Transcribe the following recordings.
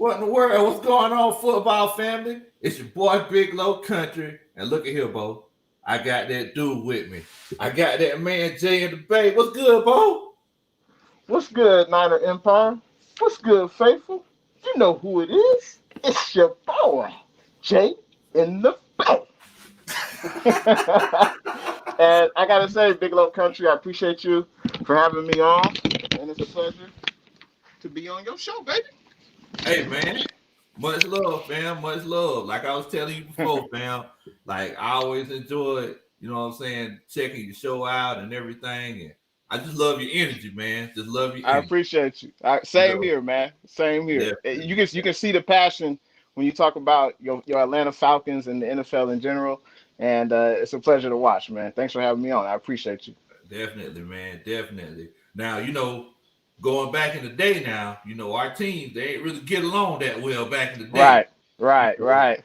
What in the world? What's going on, football family? It's your boy Big Low Country, and look at here, Bo. I got that dude with me. I got that man Jay in the Bay. What's good, Bo? What's good, Niner Empire? What's good, faithful? You know who it is. It's your boy, Jay in the Bay. And I gotta say, Big Low Country, I appreciate you for having me on, and it's a pleasure to be on your show, baby. Hey, man. Much love, fam. Much love. Like I was telling you before, fam. Like I always enjoyed, you know what I'm saying, checking your show out and everything. And I just love your energy, man. Just love your I energy. appreciate you. You Same know, here, man. Same here. yeah, You can see the passion when you talk about your Atlanta Falcons and the NFL in general, and it's a pleasure to watch, man. Thanks for having me on. I appreciate you. definitely, man. Definitely. Now, going back in the day now, our teams, they ain't really get along that well back in the day. Right, right, So, right.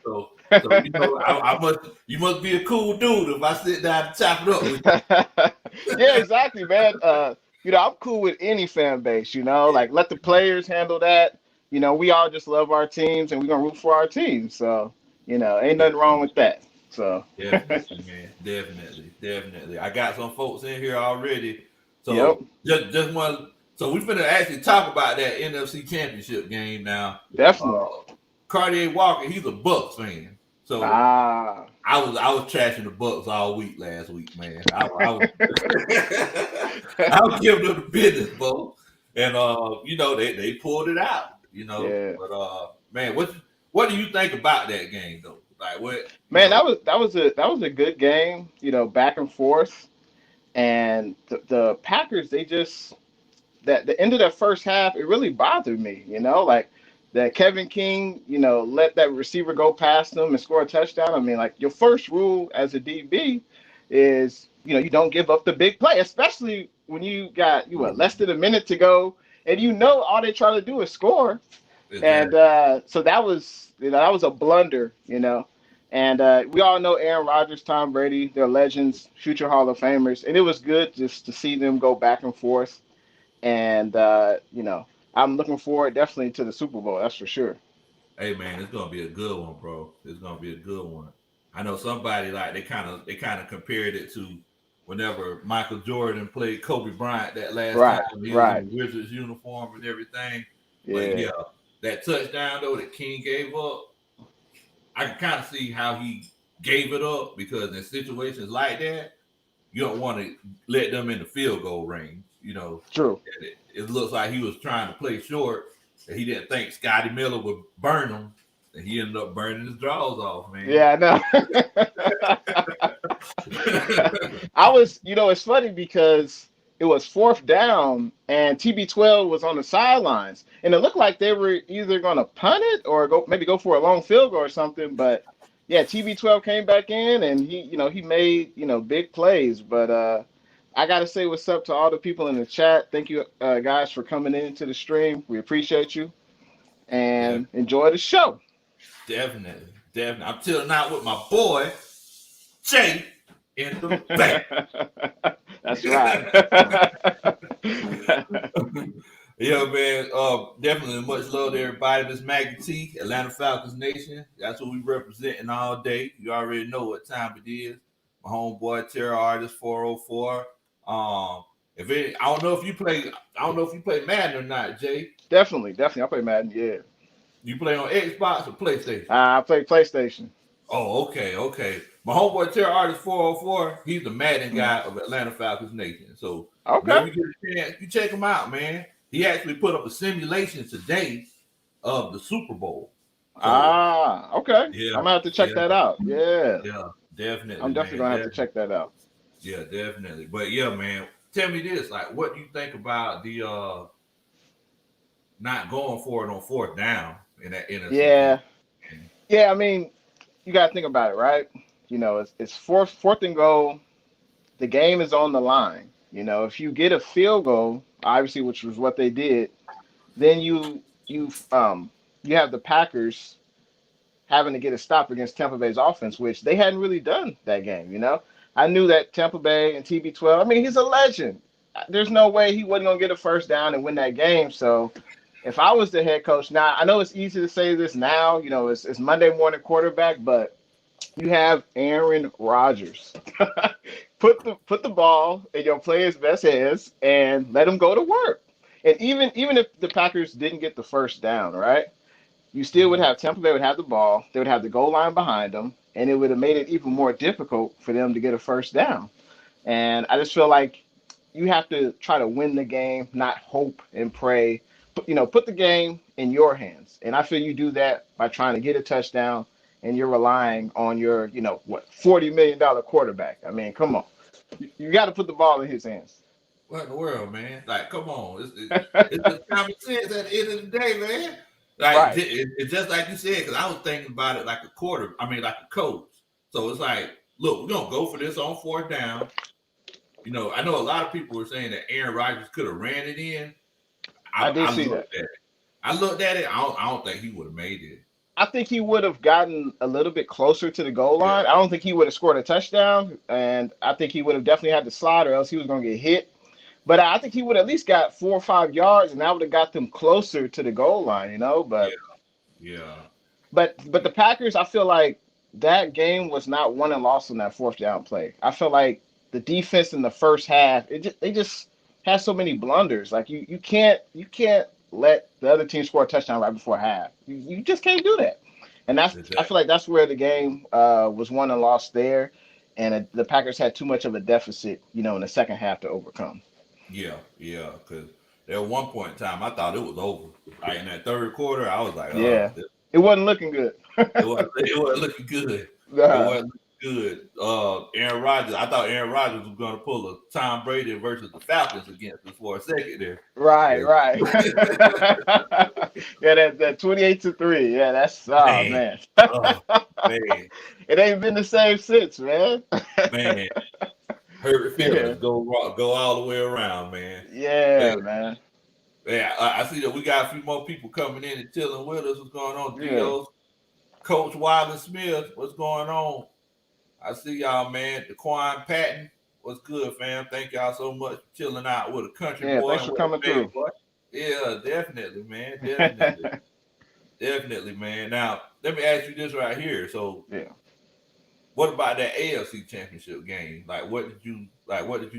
so, you must be a cool dude if I sit down and chop it up with Yeah, exactly, man. I'm cool with any fan base, like let the players handle that. We all just love our teams and we're gonna root for our teams. So, ain't you. nothing wrong with that. So Definitely, man. Definitely, definitely. I got some folks in here already. yep, So just one. So we finna actually talk about that NFC Championship game now. definitely. Cartier Walker, he's a Bucs fan. So Ah, I was trashing the Bucs all week last week, man. I was I was giving them the business, bro. And they pulled it out. yeah. But man, what do you think about that game though? Like what Man, that was a good game, back and forth. And the Packers, they just that the end of that first half, it really bothered me, like that Kevin King, let that receiver go past them and score a touchdown. I mean, like your first rule as a DB is, you don't give up the big play, especially when you got less than a minute to go, and all they try to do is score. is And that? so that was a blunder, And we all know Aaron Rodgers, Tom Brady, they're legends, future Hall of Famers, and it was good just to see them go back and forth. And I'm looking forward definitely to the Super Bowl. That's for sure. Hey man, it's gonna be a good one, bro. It's gonna be a good one. I know somebody like they kind of compared it to whenever Michael Jordan played Kobe Bryant that last time Right, he was right, in the Wizards uniform and everything. But yeah, yeah, that touchdown though that King gave up, I can kind of see how he gave it up because in situations like that, you don't want to let them in the field goal range. true. And it looks like he was trying to play short, and he didn't think Scotty Miller would burn him, and he ended up burning his draws off, man. Yeah, I know. It's funny because it was fourth down and TB12 was on the sidelines, and it looked like they were either going to punt it or maybe go for a long field goal or something. But yeah, TB12 came back in and he made big plays. But I got to say what's up to all the people in the chat. Thank you guys for coming into the stream. We appreciate you Yeah, and enjoy the show. definitely, definitely. I'm chilling out with my boy Jay in the back. That's right. Yeah, man. Definitely much love to everybody. This Maggie T, Atlanta Falcons Nation. That's what we representing all day. You already know what time it is. My homeboy Terror Artist 404. I don't know if you play. I don't know if you play Madden or not, Jay. Definitely. I play Madden. Yeah. You play on Xbox or PlayStation? I play PlayStation. Oh, okay, okay. My homeboy Terror Artist 404, he's the Madden Mhm. guy of Atlanta Falcons Nation. So whenever Okay. you get a chance, you check him out, man. He actually put up a simulation today of the Super Bowl. So Okay. yeah, I'm gonna have to check yeah, that out. Yeah. yeah, definitely, I'm definitely man. gonna have to check that out. Yeah, definitely. But yeah, man. Tell me this, like, what do you think about the not going for it on fourth down in that NFC Yeah. Championship? Yeah. I mean, you gotta think about it, right? It's fourth and goal. The game is on the line. If you get a field goal, obviously, which was what they did, then you have the Packers having to get a stop against Tampa Bay's offense, which they hadn't really done that game. I knew that Tampa Bay and TB12. I mean, he's a legend. There's no way he wasn't gonna get a first down and win that game. So if I was the head coach, now I know it's easy to say this now, it's Monday morning quarterback, but you have Aaron Rodgers. Put the ball in your player's best hands and let him go to work. And even if the Packers didn't get the first down, right? You still would have Tampa Bay would have the ball. They would have the goal line behind them, and it would have made it even more difficult for them to get a first down. And I just feel like you have to try to win the game, not hope and pray. Put the game in your hands. And I feel you do that by trying to get a touchdown, and you're relying on your, $40 million quarterback. I mean, come on. You got to put the ball in his hands. What in the world, man? Like, come on. It's just common sense at the end of the day, man. Like, Right. it's just like you said, because I was thinking about it like like a coach. So it's like, look, we're going to go for this on fourth down. I know a lot of people were saying that Aaron Rodgers could have ran it in. I did see that. I looked at it. I don't think he would have made it. I think he would have gotten a little bit closer to the goal line. I don't think he would have scored a touchdown, and I think he would have definitely had to slide, or else he was going to get hit. But I think he would have at least got 4 or 5 yards, and that would have got them closer to the goal line, But yeah. But the Packers, I feel like that game was not won and lost on that fourth down play. I feel like the defense in the first half, they just had so many blunders. Like you can't let the other team score a touchdown right before half. You just can't do that. And I feel like that's where the game was won and lost there, and the Packers had too much of a deficit, in the second half to overcome. Yeah, because at one point in time, I thought it was over. Like in that third quarter, I was like, it wasn't looking good. it wasn't looking good. Nah. It wasn't good. Aaron Rodgers, I thought Aaron Rodgers was going to pull a Tom Brady versus the Falcons against us for a second there. Right. Yeah, that 28-3. Yeah, that's man. Man. It ain't been the same since, man. Man. Hurt feelings go all the way around, man. Yeah, man. Yeah, I see that we got a few more people coming in and chilling with us. What's going on, Dios? Coach Wyland Smith, what's going on? I see y'all, man. DeQuan Patton, what's good, fam? Thank y'all so much for chilling out with a country boy. Thanks for coming through. Boy. Yeah, definitely, man. Definitely, man. Now, let me ask you this right here. So, what about that AFC Championship game? Like, what did you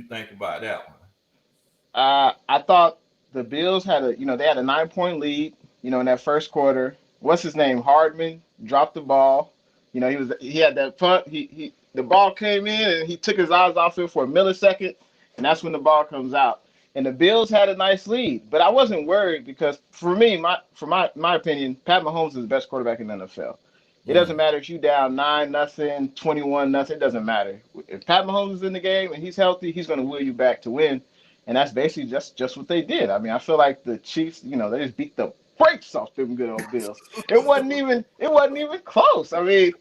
think about that one? I thought the Bills had they had a 9-point lead, in that first quarter. What's his name? Hardman dropped the ball. He had that punt. The ball came in and he took his eyes off it for a millisecond, and that's when the ball comes out. And the Bills had a nice lead, but I wasn't worried because for me, my opinion, Pat Mahomes is the best quarterback in the NFL. It doesn't matter if you down 9-0, 21-0. It doesn't matter. If Pat Mahomes is in the game and he's healthy, he's going to will you back to win. And that's basically just what they did. I mean, I feel like the Chiefs, they just beat the brakes off them good old Bills. It wasn't even close. I mean,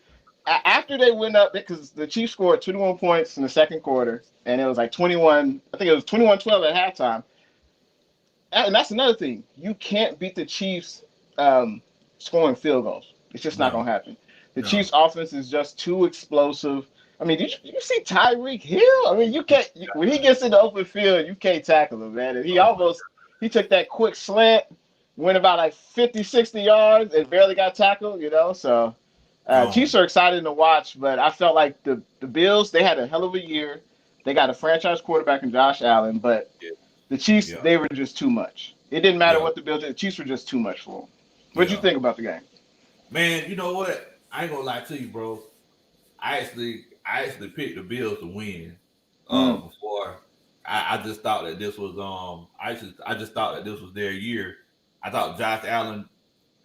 after they went up, because the Chiefs scored 21 points in the second quarter, and it was like 21. I think it was 21-12 at halftime. And that's another thing. You can't beat the Chiefs scoring field goals. It's just not going to happen. The Chiefs' offense is just too explosive. I mean, did you see Tyreek Hill? I mean, you can't when he gets in the open field, you can't tackle him, man. And he took that quick slant, went about like 50, 60 yards, and barely got tackled. So Chiefs are exciting to watch. But I felt like the Bills, they had a hell of a year. They got a franchise quarterback in Josh Allen, but the Chiefs, they were just too much. It didn't matter what the Bills did. The Chiefs were just too much for them. What'd you think about the game? Man, you know what? I ain't gonna lie to you, bro. I actually picked the Bills to win. Before I just thought that this was I just thought that this was their year. I thought Josh Allen,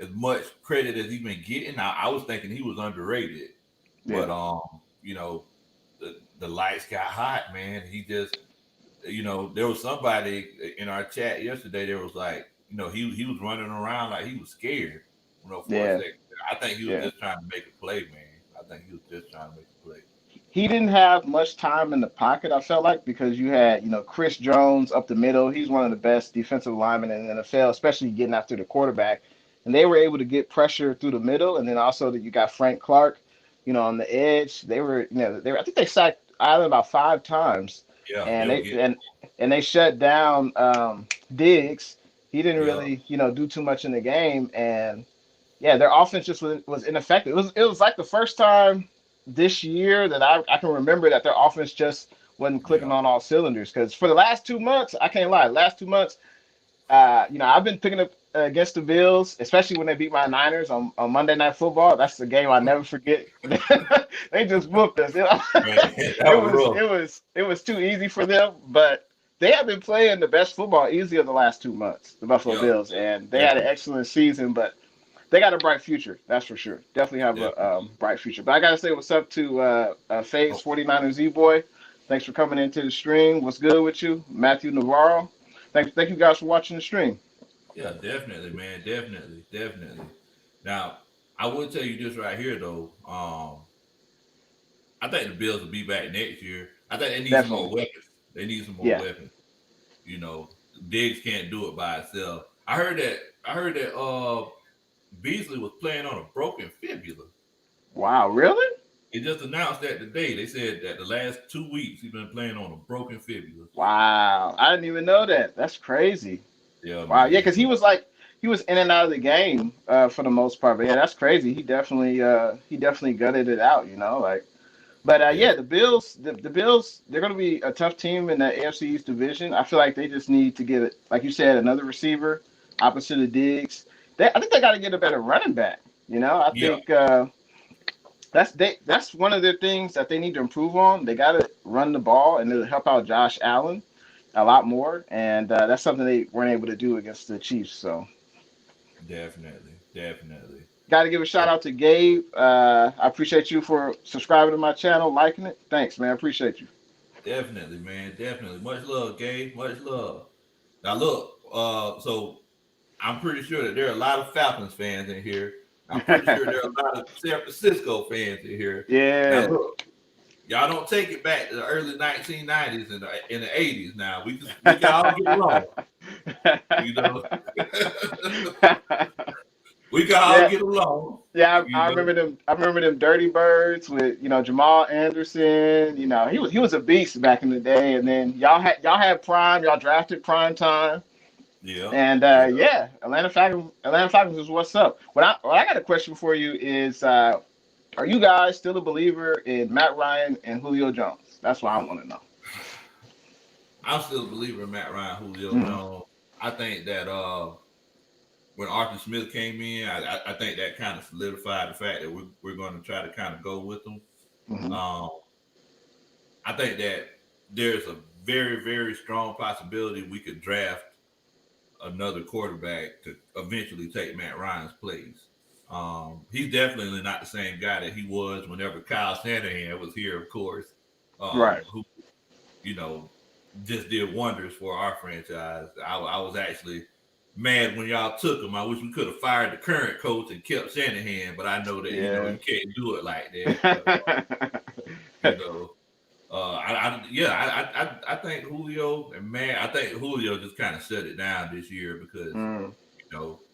as much credit as he's been getting, I was thinking he was underrated. But the lights got hot, man. He just there was somebody in our chat yesterday. There was like, he was running around like he was scared. For a second. I think he was just trying to make a play, man. I think he was just trying to make a play. He didn't have much time in the pocket, I felt like, because you had, Chris Jones up the middle. He's one of the best defensive linemen in the NFL, especially getting after the quarterback. And they were able to get pressure through the middle. And then also that you got Frank Clark, on the edge. They were, I think they sacked Allen about 5 times. Yeah. And they shut down Diggs. He didn't Yeah. really, do too much in the game, and yeah, their offense just was ineffective. It was like the first time this year that I can remember that their offense just wasn't clicking Yeah. on all cylinders. Because for the last 2 months, I can't lie, last 2 months, I've been picking up against the Bills, especially when they beat my Niners on Monday Night Football. That's the game I never forget. They just whooped us. Man, that It was was rough. it was it was too easy for them, but they have been playing the best football easily of the last 2 months, the Buffalo Yeah. Bills, and they had an Definitely. excellent season. But they got a bright future, that's for sure. Definitely have a Definitely. bright future. But I gotta say what's up to Faze Oh, 49ers Z Boy. Thanks for coming into the stream. What's good with you, Matthew Navarro? Thank you guys for watching the stream. yeah, definitely, man. Definitely. Definitely. Now, I will tell you this right here though. I think the Bills will be back next year. I think they need some more Definitely, weapons. They need some more yeah. weapons. You know, Diggs can't do it by itself. I heard that Beasley was playing on a broken fibula. Wow, really? They just announced that today. They said that the last 2 weeks he's been playing on a broken fibula. Wow, I didn't even know that. That's crazy. Yeah, Wow, yeah, man. because he was in and out of the game for the most part. But yeah, that's crazy. He definitely gutted it out. Like. But Yeah, yeah, the Bills, they're going to be a tough team in the AFC East division. I feel like they just need to get, like you said, another receiver opposite of Diggs. I think they got to get a better running back. I yeah, think that's one of the things that they need to improve on. They got to run the ball, and it'll help out Josh Allen a lot more. And that's something they weren't able to do against the Chiefs. So definitely, definitely. got to give a shout out to Gabe. I appreciate you for subscribing to my channel, liking it. Thanks, man. I appreciate you. Definitely, man. Definitely. Much love, Gabe. Much love. Now look, so I'm pretty sure that there are a lot of Falcons fans in here. I'm pretty sure there are a lot of San Francisco fans in here. Now Yeah. look, y'all don't take it back to the early 1990s and in the 80s. Now we can all get along, you know. We can all Yeah, get along, yeah. you I know. remember them. I remember them Dirty Birds with Jamal Anderson. He was a beast back in the day. And then y'all had Prime. Y'all drafted Prime Time. Yeah, And yeah. yeah, Atlanta Falcons is what's up. What I got a question for you is, are you guys still a believer in Matt Ryan and Julio Jones? That's what I want to know. I'm still a believer in Matt Ryan, Julio Hmm. Jones. I think that when Arthur Smith came in, I think that kind of solidified the fact that we're going to try to kind of go with them. Hmm. Um, I think that there's a very, very strong possibility we could draft another quarterback to eventually take Matt Ryan's place. He's definitely not the same guy that he was whenever Kyle Shanahan was here, of course, Right. who, you know, just did wonders for our franchise. I was actually mad when y'all took him. I wish we could have fired the current coach and kept Shanahan, but I know that, Yeah. you can't do it like that. But, you know, I think Julio and man, I think Julio just kind of shut it down this year because Mm,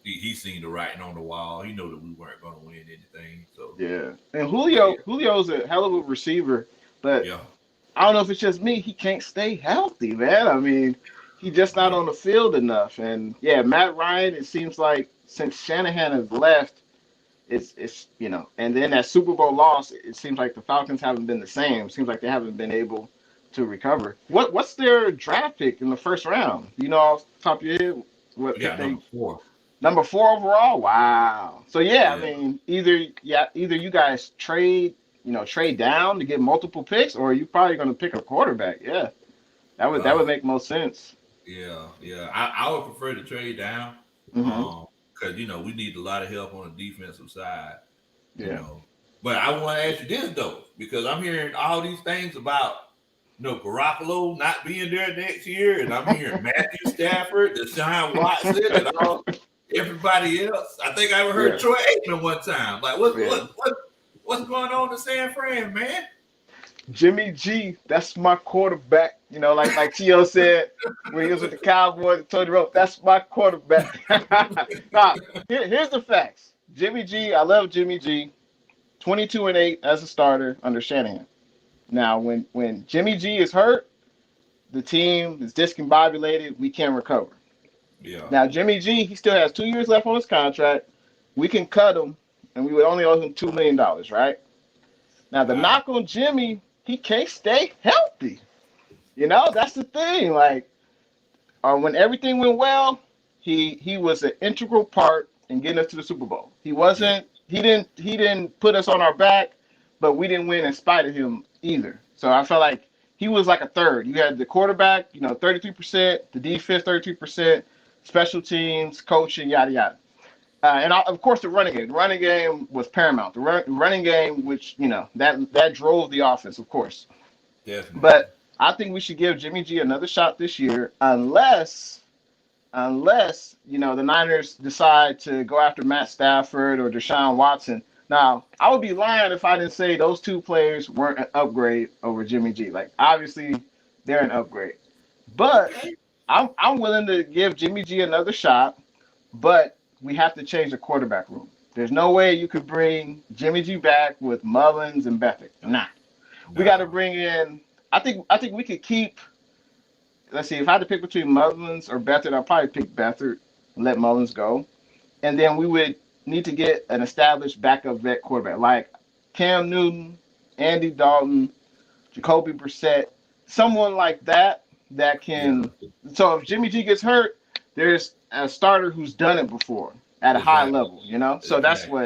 he seen the writing on the wall. He knew that we weren't going to win anything. So, yeah. And but yeah, Julio's a hell of a receiver, but yeah, I don't know if it's just me. He can't stay healthy, man. I mean, he's just not yeah, on the field enough. And yeah, Matt Ryan, it seems like since Shanahan has left, and then that Super Bowl loss, it seems like the Falcons haven't been the same. It seems like they haven't been able to recover. What's their draft pick in the first round? Off the top of your head, what we pick got they number 4. number four overall? Wow. So yeah, I Yeah, mean, either you guys trade down to get multiple picks, or you probably going to pick a quarterback. Yeah, that would uh, make most sense. yeah. I would prefer to trade down, Hmm. because we need a lot of help on the defensive side. You Yeah. know, but I want to ask you this though, because I'm hearing all these things about Garoppolo not being there next year, and I'm hearing Matthew Stafford, Deshaun Watson, and all everybody else. I think I ever heard Yeah. Troy Aikman one time. Like, what Yeah. what what what's going on in San Fran, man? Jimmy G, that's my quarterback. Like T.O. said when he was with the Cowboys, told you, that's my quarterback. Now, here's the facts. Jimmy G, I love Jimmy G. 22-8 as a starter under Shanahan. Now, when Jimmy G is hurt, the team is discombobulated. We can't recover. Yeah. Now Jimmy G, he still has 2 years left on his contract. We can cut him, and we would only owe him $2 million, right? Now the Wow. knock on Jimmy, he can't stay healthy. That's the thing. Like when everything went well, he was an integral part in getting us to the Super Bowl. He Yeah. wasn't. He didn't put us on our back, but we didn't win in spite of him either. So I felt like he was like a third. You had the quarterback, 33%, the defense, 33%, special teams, coaching, yada yada. And of course, the running game. The running game was paramount. The running game, which that drove the offense, of course. Definitely. But I think we should give Jimmy G another shot this year, unless the Niners decide to go after Matt Stafford or Deshaun Watson. Now, I would be lying if I didn't say those two players weren't an upgrade over Jimmy G. Like obviously, they're an upgrade, but Okay. I'm willing to give Jimmy G another shot. But we have to change the quarterback room. There's no way you could bring Jimmy G back with Mullins and Beathard. Nah, we got to No. bring in. I think we could keep. Let's see. If I had to pick between Mullins or Beathard, I'd probably pick Beathard and let Mullins go. And then we would need to get an established backup vet quarterback like Cam Newton, Andy Dalton, Jacoby Brissett, someone like that that Yeah. can. So if Jimmy G gets hurt, there's a starter who's done it before at a high Exactly. level. So that's Exactly.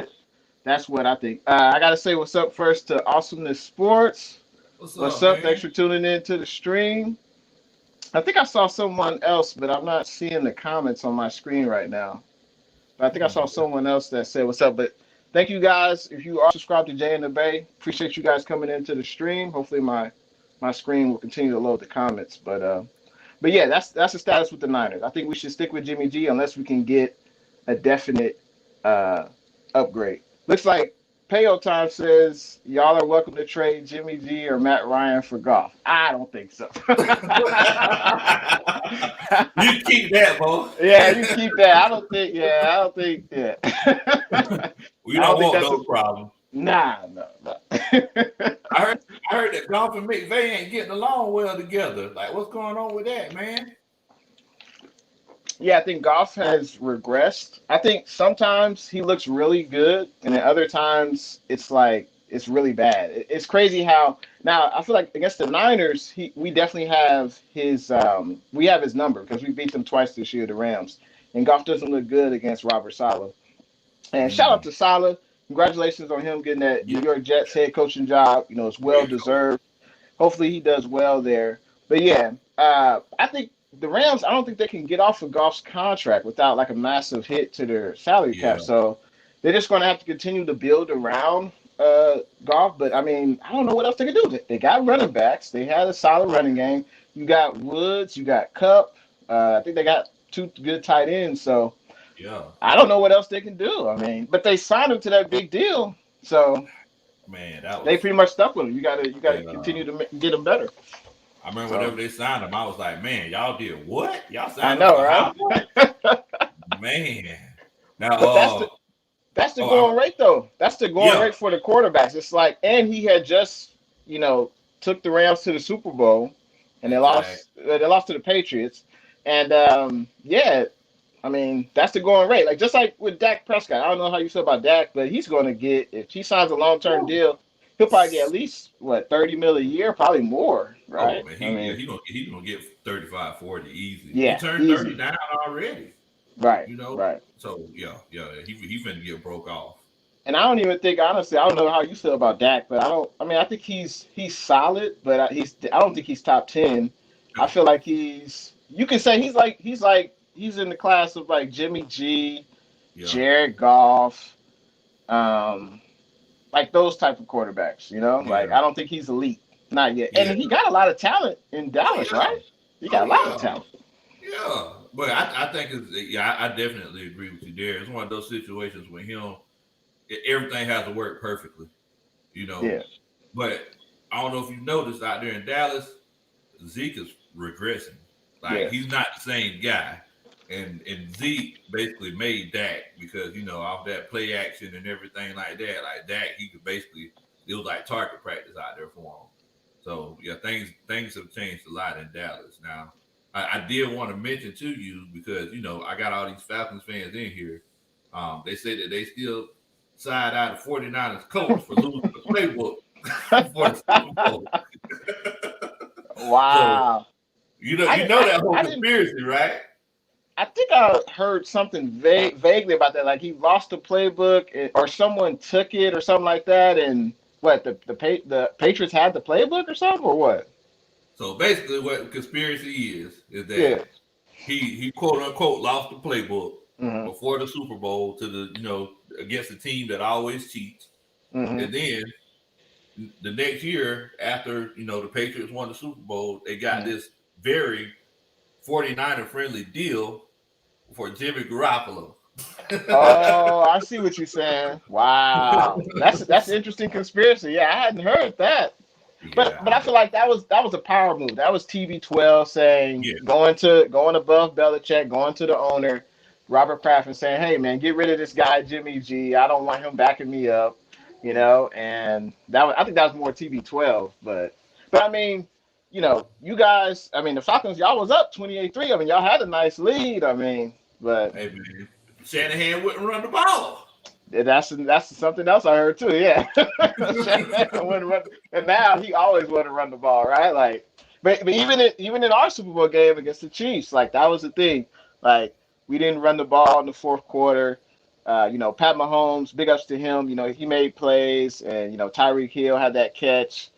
what I think. I gotta say what's up first to Awesomeness Sports. What's What's up, up? Thanks man? for tuning in to the stream. I think I saw someone else, but I'm not seeing the comments on my screen right now. But I think I saw Mhm. someone else that said what's up. But thank you guys. If you are subscribed to Jay and the Bay, appreciate you guys coming into the stream. Hopefully my screen will continue to load the comments. But yeah, that's the status with the Niners. I think we should stick with Jimmy G unless we can get a definite uh, upgrade. Looks like Payo Time says y'all are welcome to trade Jimmy G or Matt Ryan for Goff. I don't think so. You keep that, boy. Yeah, you keep that. I don't think. Yeah, I don't think. Yeah, We I don't don't think want that's a. no problem. Nah, no, no. I heard I heard that Goff and McVay ain't getting along well together. Like, what's going on with that, man? Yeah, I think Goff has regressed. I think sometimes he looks really good, and then other times it's like it's really bad. It's crazy how now I feel like against the Niners, we definitely have his number because we beat them twice this year, the Rams, and Goff doesn't look good against Robert Saleh. And shout out Mm. to Saleh. Congratulations on him getting that Yeah, New York Jets head coaching job. It's well great coach. deserved. Hopefully he does well there. But yeah, I think the Rams. I don't think they can get off of Goff's contract without like a massive hit to their salary cap. Yeah, So they're just going to have to continue to build around Goff. But I mean, I don't know what else they can do. They got running backs. They had a solid running game. You got Woods. You got Cup. I think they got two good tight ends. So yeah, I don't know what else they can do. I mean, but they signed him to that big deal. So man, that they was pretty much stuck with him. You gotta yeah. continue to get him better. I remember So whenever they signed him, I was like, man, y'all did what? Y'all I signed him know, for right? how much? Man. Now, But that's the oh, going rate though. That's the going yeah, rate for the quarterbacks. It's like, and he had just took the Rams to the Super Bowl, and they exactly. lost. They lost to the Patriots, and yeah, I mean that's the going rate. Like just like with Dak Prescott. I don't know how you feel about Dak, but he's going to get if he signs a long term Woo. deal, he'll probably get at least what 30 mil a year, probably more, Oh right? man, I mean, he gonna get 35, 40 easy. He yeah, turned easy. 39 already. Right, You know, right. so yeah, he finna get broke off. And I don't even think honestly, I don't know how you feel about Dak, but I don't. I mean, I think he's solid, but I don't think he's top 10. I No, feel like you can say he's in the class of like Jimmy G, yeah, Jared Goff, um, like those type of quarterbacks. Like yeah, I don't think he's elite, not yet. And yeah. he got a lot of talent in Oh Dallas, yeah, right? He got oh a lot of yeah, talent. yeah. But I think I definitely agree with you there. It's one of those situations with him, everything has to work perfectly. You know, Yeah, but I don't know if you noticed out there in Dallas, Zeke is regressing. Like yeah, he's not the same guy. And Zeke basically made Dak because off that play action and everything like that. Like Dak, he could basically it was like target practice out there for him. So yeah, things have changed a lot in Dallas now. I did want to mention to you because I got all these Falcons fans in here. They say that they still side eye the 49ers coach for losing the playbook for the Super Bowl. So Wow. that whole I didn't. conspiracy, right? I think I heard something vaguely about that. Like he lost the playbook, or someone took it, or something like that. And what the Patriots had the playbook or something, or what? So basically, what the conspiracy is Yeah. that he quote unquote lost the playbook Hmm. before the Super Bowl to the against a team that always cheats, Hmm. and then the next year after the Patriots won the Super Bowl, they got Hmm. this very 49er friendly deal for Jimmy Garoppolo. Oh, I see what you're saying. Wow, that's an interesting conspiracy. Yeah, I hadn't heard that. But I Yeah, feel like that was a power move. That was TB12 saying yeah, going above Belichick, going to the owner, Robert Kraft, and saying, "Hey man, get rid of this guy Jimmy G. I don't want him backing me up." And I think that was more TB12. But I mean, you guys, I mean, the Falcons, y'all was up 28-3. I mean, y'all had a nice lead. I mean, but hey man, Shanahan wouldn't run the ball. that's something else I heard too. Yeah, Shanahan wouldn't run, and now he always want to run the ball, right? Like, but even in our Super Bowl game against the Chiefs, like that was the thing. Like we didn't run the ball in the fourth quarter. Pat Mahomes, big ups to him. He made plays, and Tyreek Hill had that catch.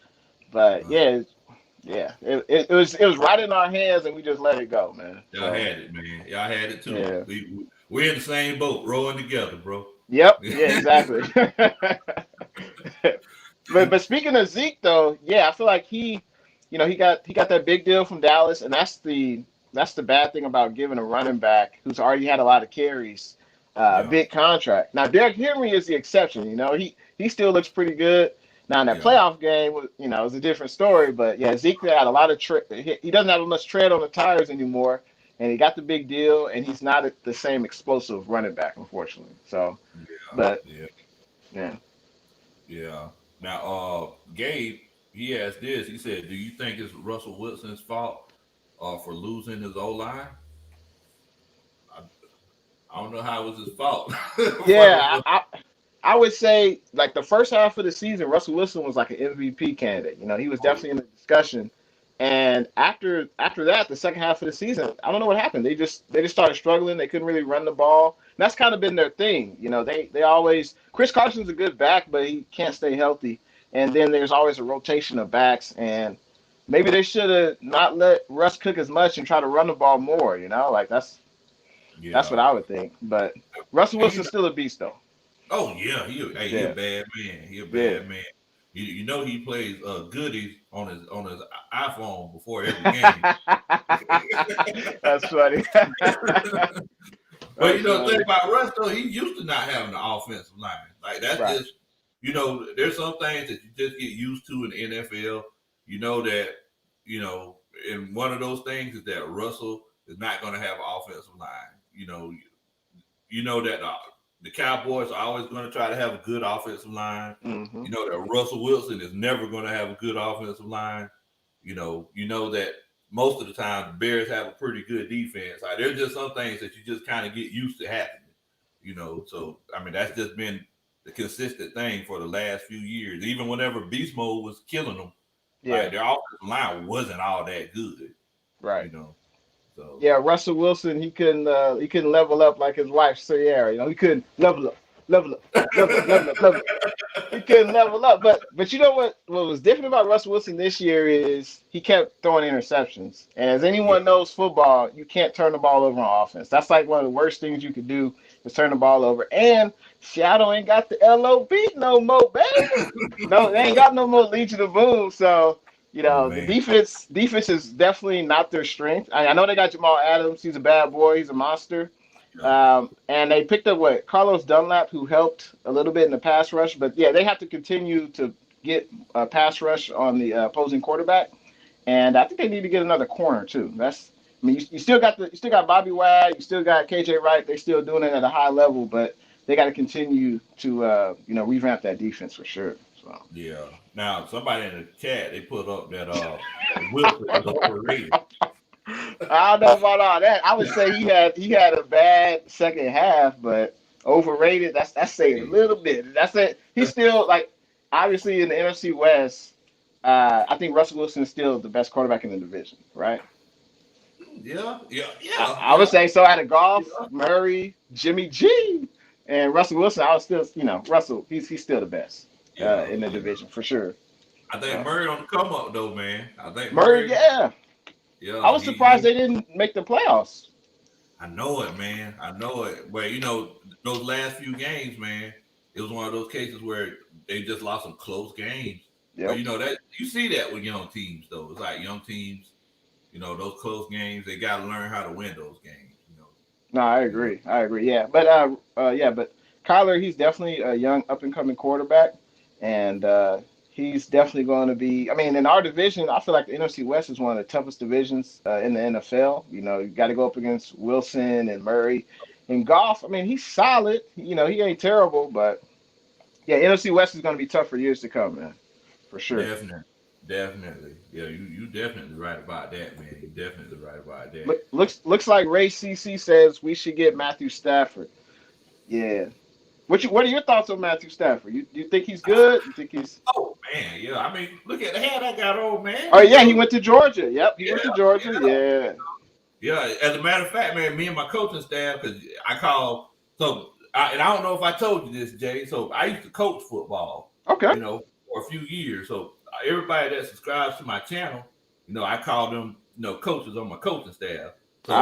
But it was right in our hands, and we just let it go, man. Y'all So had it, man. Y'all had it too. yeah, We're in the same boat, rowing together, bro. yep, yeah, exactly. But speaking of Zeke though, yeah, I feel like he got that big deal from Dallas, and that's the bad thing about giving a running back who's already had a lot of carries, Yeah, big contract. Now Derrick Henry is the exception. He still looks pretty good. Now in that yeah, playoff game, was a different story. But yeah, Zeke had a lot of he doesn't have much tread on the tires anymore, and he got the big deal, and he's not the same explosive running back, unfortunately. So, yeah, but yeah, yeah. yeah. Now, Gabe, he asked this. He said, "Do you think it's Russell Wilson's fault for losing his O line?" I, I don't know how it was his fault. Yeah, I would say like the first half of the season, Russell Wilson was like an MVP candidate. He was Oh, yeah, definitely in the discussion. And after that, the second half of the season, I don't know what happened. They just started struggling. They couldn't really run the ball. And that's kind of been their thing. They always Chris Carson's a good back, but he can't stay healthy. And then there's always a rotation of backs. And maybe they should have not let Russ cook as much and try to run the ball more. Like that's what yeah. I would think. But Russell And Wilson's still a beast, though. oh yeah, he a Yeah, bad man. He a yeah. bad man. He plays goodies on his iPhone before every game. That's funny. But That's the thing funny. about Russ though, he used to not having an offensive line. Like that's Right. just there's some things that you just get used to in the NFL. You know that and one of those things is that Russell is not going to have an offensive line. That the Cowboys are always going to try to have a good offensive line. Hmm. You know that Russell Wilson is never going to have a good offensive line. You know that most of the time the Bears have a pretty good defense. Like there's just some things that you just kind of get used to happening. So I mean that's just been the consistent thing for the last few years. Even whenever Beast Mode was killing them, Yeah. like their offensive line wasn't all that good. Right. You know, so Yeah. Russell Wilson, he couldn't level up like his wife Sierra. He couldn't level up, level up, level up, level up, level up. He couldn't level up. But you know what was different about Russell Wilson this year is he kept throwing interceptions. And as yeah, anyone knows football, you can't turn the ball over on offense. That's like one of the worst things you could do is turn the ball over. And Seattle ain't got the LOB no more, baby. No, they ain't got no more Legion of Boom. So, the man, defense is definitely not their strength. I know they got Jamal Adams. He's a bad boy. He's a monster. yeah, And they picked up Carlos Dunlap, who helped a little bit in the pass rush. But yeah, they have to continue to get a pass rush on the opposing quarterback, and I think they need to get another corner too. I mean, you still got Bobby Wag, you still got KJ Wright. They're still doing it at a high level, but they got to continue to revamp that defense for sure. So yeah. Now somebody in the chat they put up that Wilson is overrated. I don't know about all that. I would say he had a bad second half, but overrated. That's saying a little bit. That's it. He's still like obviously in the NFC West. I think Russell Wilson is still the best quarterback in the division, right? I would Yeah. say so. Out of Goff, Murray, Jimmy G, and Russell Wilson, I was still, Russell. He's still the best Yeah, in the yeah. division for sure. I think Uh, Murray on the come up though, man. I think Murray, Murray. yeah. I Yeah, was surprised they didn't make the playoffs. I know it, man. I know it. But those last few games, man, it was one of those cases where they just lost some close games. But Yep. that you see that with young teams though. It's like young teams, those close games, they got to learn how to win those games. No, I You know. agree. I agree. Yeah, but but Kyler, he's definitely a young up and coming quarterback, and he's definitely going to be. I mean, in our division, I feel like the NFC West is one of the toughest divisions in the NFL. You got to go up against Wilson and Murray, and Goff. I mean, he's solid. He ain't terrible, but yeah, NFC West is going to be tough for years to come, man, for sure. Definitely, definitely. Yeah, you definitely right about that, man. You definitely right about that. Looks like Ray CC says we should get Matthew Stafford. Yeah. What are your thoughts on Matthew Stafford? You think he's good? You think he's Oh man, yeah. I mean, look at the hat I got on, man. Oh yeah, he went to Georgia. Yep, he Yeah, went to Georgia. yeah. Yeah. Yeah, as a matter of fact, man, me and my coaching staff, because I call and I don't know if I told you this, Jay. So I used to coach football, Okay. for a few years. So everybody that subscribes to my channel, I call them, coaches on my coaching staff. So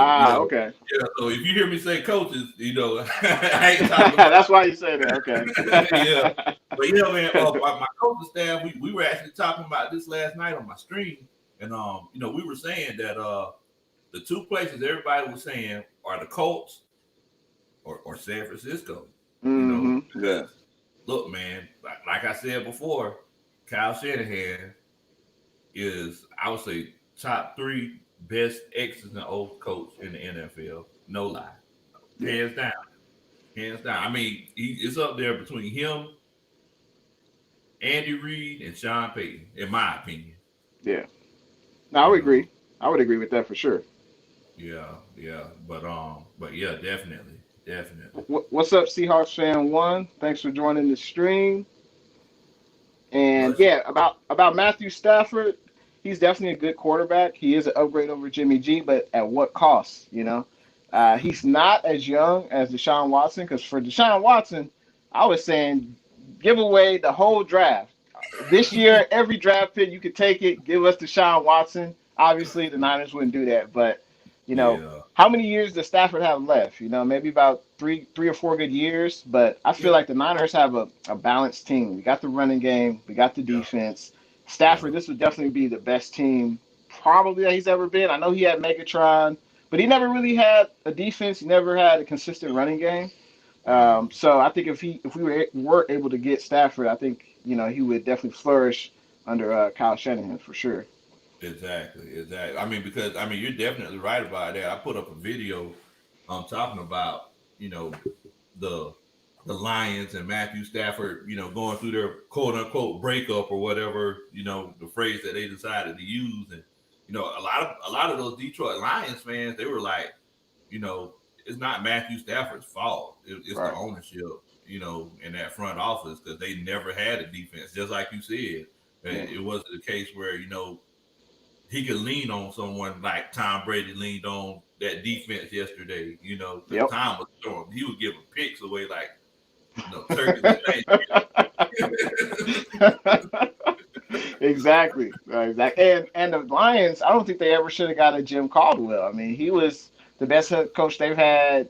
Okay. yeah. So if you hear me say coaches, I ain't talking about. That's why you say that. Okay. Yeah, but man, my coaching staff, we were actually talking about this last night on my stream, and we were saying that the two places everybody was saying are the Colts or San Francisco. Yeah. Because look, man, like I said before, Kyle Shanahan is, I would say, top three best X's and O's coach in the NFL. No lie, Yeah. hands down, hands down. I mean, it's up there between him, Andy Reid, and Sean Payton, in my opinion. Yeah. No, I You would know, agree. I would agree with that for sure. yeah, but yeah, definitely, definitely. What's up, Seahawks fan one? Thanks for joining the stream. And Much. yeah, about Matthew Stafford, he's definitely a good quarterback. He is an upgrade over Jimmy G, but at what cost? He's not as young as Deshaun Watson because for Deshaun Watson, I was saying give away the whole draft. This year, every draft pick you could take it, give us Deshaun Watson. Obviously, the Niners wouldn't do that, but Yeah, how many years does Stafford have left? Maybe about three or four good years. But I feel yeah, like the Niners have a balanced team. We got the running game, we got the yeah, defense. yeah. Stafford, this would definitely be the best team probably that he's ever been. I know he had Megatron, but he never really had a defense. He never had a consistent running game. Right. So I think if we were able to get Stafford, I think he would definitely flourish under Kyle Shanahan for sure. Exactly, exactly. I mean, because you're definitely right about that. I put up a video talking about, the the Lions and Matthew Stafford, going through their quote unquote breakup or whatever, the phrase that they decided to use. And, a lot of those Detroit Lions fans, they were like, you know, it's not Matthew Stafford's fault. It's the Right. ownership, in that front office because they never had a defense. Just like you said, Yeah. it wasn't the case where he could lean on someone like Tom Brady leaned on that defense yesterday. Because Yep. Tom was throwing, he was giving picks away like turkeys and Thanksgiving. Exactly. Exactly. And the Lions, I don't think they ever should have got a Jim Caldwell. I mean, he was the best head coach they've had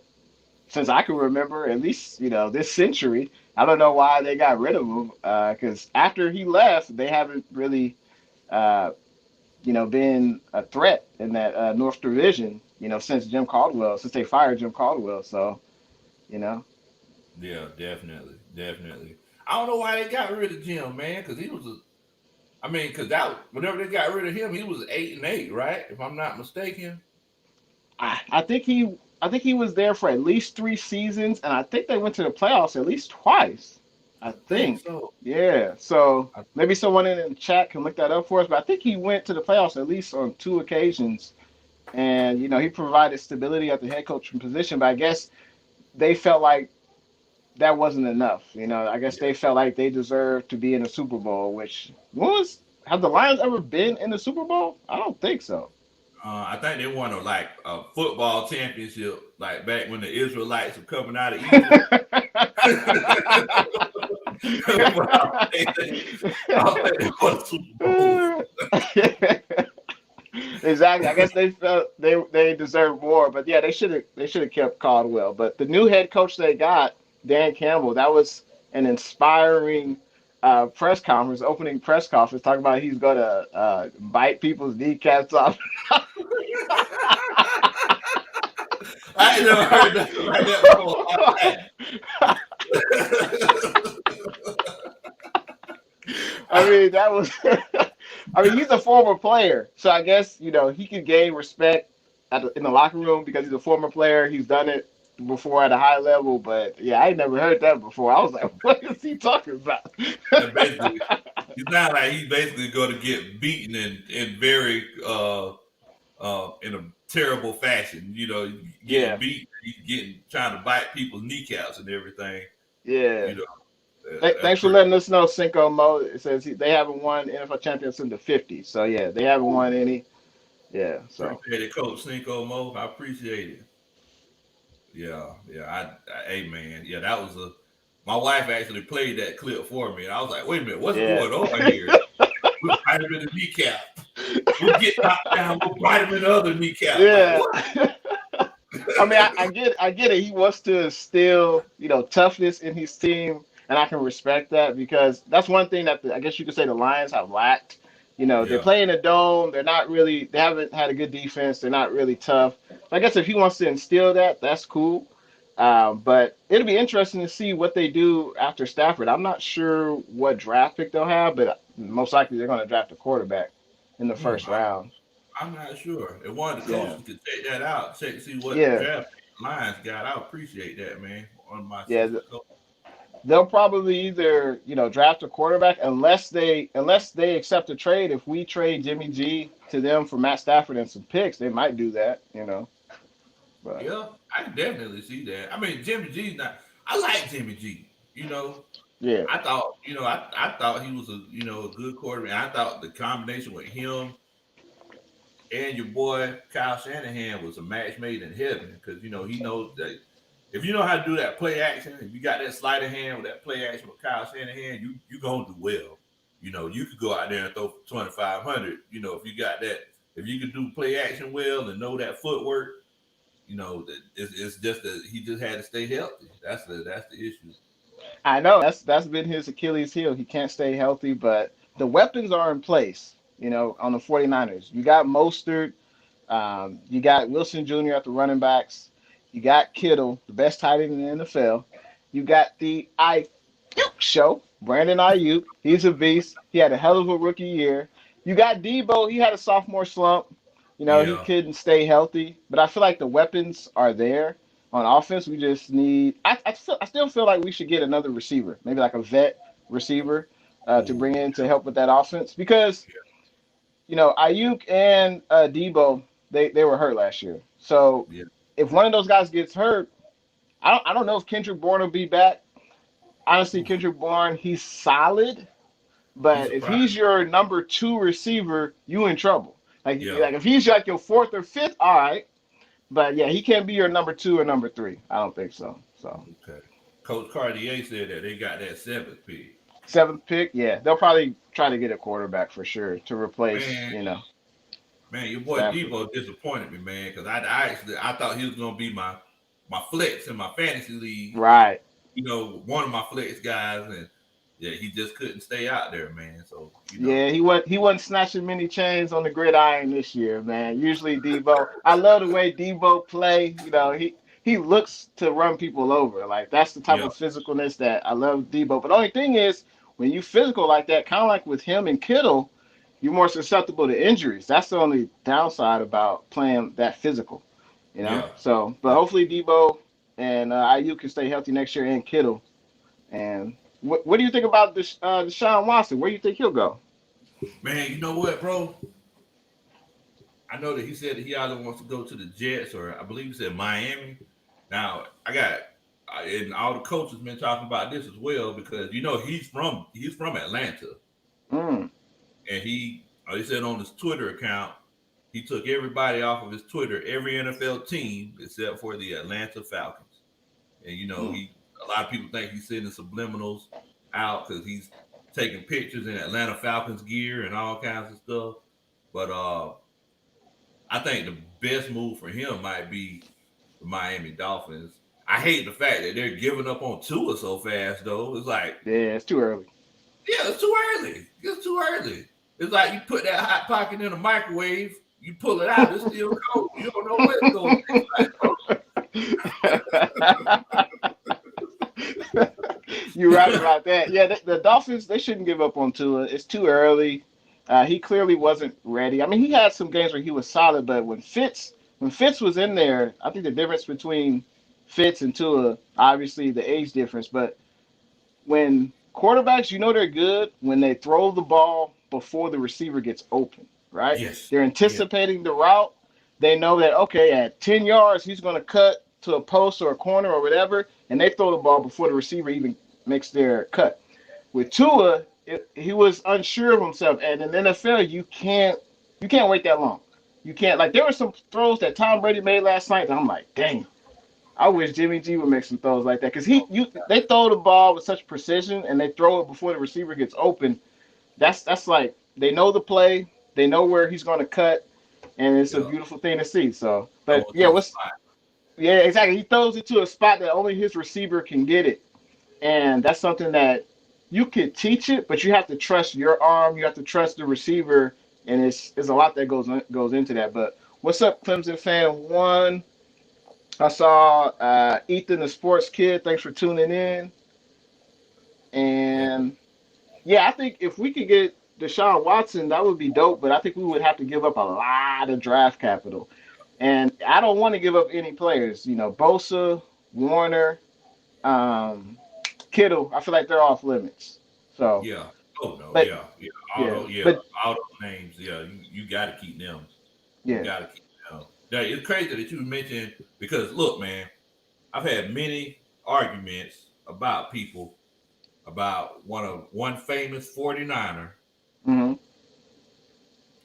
since I can remember, at least, this century. I don't know why they got rid of him. Because after he left, they haven't really, uh, been a threat in that North Division, since since they fired Jim Caldwell. So, you know, Yeah, definitely, definitely. I don't know why they got rid of Jim, man, because he was because that whenever they got rid of him, he was 8-8, right? If I'm not mistaken. I think he was there for at least 3 seasons, and I think they went to the playoffs at least twice. I I think think. so. Yeah. So I, maybe someone in the chat can look that up for us. But I think he went to the playoffs at least on 2 occasions and he provided stability at the head coaching position. But I guess they felt like that wasn't enough. I guess they felt like they deserved to be in the Super Bowl. Which was have the Lions ever been in the Super Bowl? I don't think so. I think they won a football championship, like back when the Israelites were coming out of Egypt. I think they won the Super Bowl. Exactly. I guess they felt they deserve more, but yeah, they should have kept Caldwell. But the new head coach they got, Dan Campbell, that was an inspiring opening press conference, talking about he's going to bite people's kneecaps off. I ain't never heard nothing like that before. I mean, that was. I mean, he's a former player, so I guess he could gain respect in the locker room because he's a former player. He's done it before at a high level, but yeah, I ain't never heard that before. I was like, what is he talking about? And basically, it's not like he's basically going to get beaten in very in a terrible fashion. Getting beat, he's trying to bite people's kneecaps and everything. Yeah. Thanks for letting us know, Cinco Mo. It says they haven't won NFL championships in the 50s. So yeah, they haven't won any. Yeah. So appreciate it, Coach Cinco Mo. I appreciate it. Yeah. Hey man, yeah, that was my wife actually played that clip for me, and I was like, wait a minute, what's going on here? We'll bite him in the kneecap. We'll get knocked down. We'll bite him in the other kneecap. Yeah. I mean, I get it. He wants to instill, toughness in his team, and I can respect that because that's one thing that I guess you could say the Lions have lacked. They play in a dome. They haven't had a good defense. They're not really tough. I guess if he wants to instill that, that's cool. But it'll be interesting to see what they do after Stafford. I'm not sure what draft pick they'll have, but most likely they're going to draft a quarterback in the first round. I'm not sure. If one of the coaches could take that out, check to see what draft Lions got, I appreciate that, man. On my they'll probably either draft a quarterback unless they accept a trade. If we trade Jimmy G to them for Matt Stafford and some picks, they might do that. But. Yeah, I can definitely see that. I mean, Jimmy G's not. I like Jimmy G. Yeah. I thought I thought he was a good quarterback. I thought the combination with him and your boy Kyle Shanahan was a match made in heaven because he knows that if you know how to do that play action, if you got that sleight of hand with that play action with Kyle Shanahan, you gonna do well. You could go out there and throw for 2,500. If you got that, if you can do play action well and know that footwork, it's just that he just had to stay healthy. That's the issue. I know that's been his Achilles heel. He can't stay healthy, but the weapons are in place. On the 49ers, you got Mostert, you got Wilson Jr. at the running backs, you got Kittle, the best tight end in the NFL. You got the Ayuk show, Brandon Ayuk. He's a beast. He had a hell of a rookie year. You got Debo. He had a sophomore slump. He couldn't stay healthy, but I feel like the weapons are there on offense. We just need. I still feel like we should get another receiver, maybe like a vet receiver, to bring in to help with that offense because, Ayuk and Debo they were hurt last year. So if one of those guys gets hurt, I don't know if Kendrick Bourne will be back. Honestly, Kendrick Bourne, he's solid, but if he's your number 2 receiver, you in trouble. Like if he's like your 4th or 5th, all right. But yeah, he can't be your number 2 or number 3. I don't think so. So okay. Coach Cartier said that they got that 7th pick. 7th pick, yeah. They'll probably try to get a quarterback for sure to replace, Man, your boy Debo disappointed me, man, because I thought he was gonna be my flex in my fantasy league. Right. One of my flex guys, and he just couldn't stay out there, man. So he wasn't snatching many chains on the gridiron this year, man. Usually Debo, I love the way Debo play. He looks to run people over. Like that's the type of physicalness that I love Debo. But the only thing is when you physical like that, kind of like with him and Kittle, you're more susceptible to injuries. That's the only downside about playing that physical. So, but hopefully Debo and Ayuk can stay healthy next year and Kittle. And what do you think about Deshaun Watson? Where do you think he'll go? Man, you know what, bro? I know that he said that he either wants to go to the Jets or I believe he said Miami. Now I got and all the coaches been talking about this as well because he's from Atlanta Mm. and he said on his Twitter account he took everybody off of his Twitter, every NFL team except for the Atlanta Falcons. And Mm. a lot of people think he's sending subliminals out because he's taking pictures in Atlanta Falcons gear and all kinds of stuff. But I think the best move for him might be the Miami Dolphins. I hate the fact that they're giving up on Tua so fast, though. It's like, Yeah, it's too early. yeah, it's too early. It's too early. It's like you put that hot pocket in a microwave, you pull it out, it's still cold. You don't know what it's going to taste like. You're right about that. Yeah, the Dolphins, they shouldn't give up on Tua. It's too early. He clearly wasn't ready. I mean, he had some games where he was solid, but when Fitz was in there, I think the difference between Fitz and Tua, obviously the age difference, but when quarterbacks, they're good when they throw the ball before the receiver gets open, right? Yes. They're anticipating the route. They know that, okay, at 10 yards, he's going to cut to a post or a corner or whatever, and they throw the ball before the receiver even makes their cut. With Tua, he was unsure of himself, and in the NFL, you can't wait that long. You can't, like, there were some throws that Tom Brady made last night that I'm like, dang, I wish Jimmy G would make some throws like that because they throw the ball with such precision and they throw it before the receiver gets open. That's like they know the play, they know where he's going to cut, and it's a beautiful thing to see. So, but yeah, yeah, exactly. He throws it to a spot that only his receiver can get it, and that's something that you could teach it, but you have to trust your arm, you have to trust the receiver, and it's a lot that goes into that. But what's up, Clemson fan one? I saw Ethan, the sports kid. Thanks for tuning in. And yeah, I think if we could get Deshaun Watson, that would be dope. But I think we would have to give up a lot of draft capital. And I don't want to give up any players. Bosa, Warner, Kittle. I feel like they're off limits. So Yeah. Oh no. but Yeah. yeah, All those names. Yeah. You got to keep them. You yeah, got to keep them. Yeah, it's crazy that you mentioned because look, man, I've had many arguments about people about one famous 49er, mm-hmm,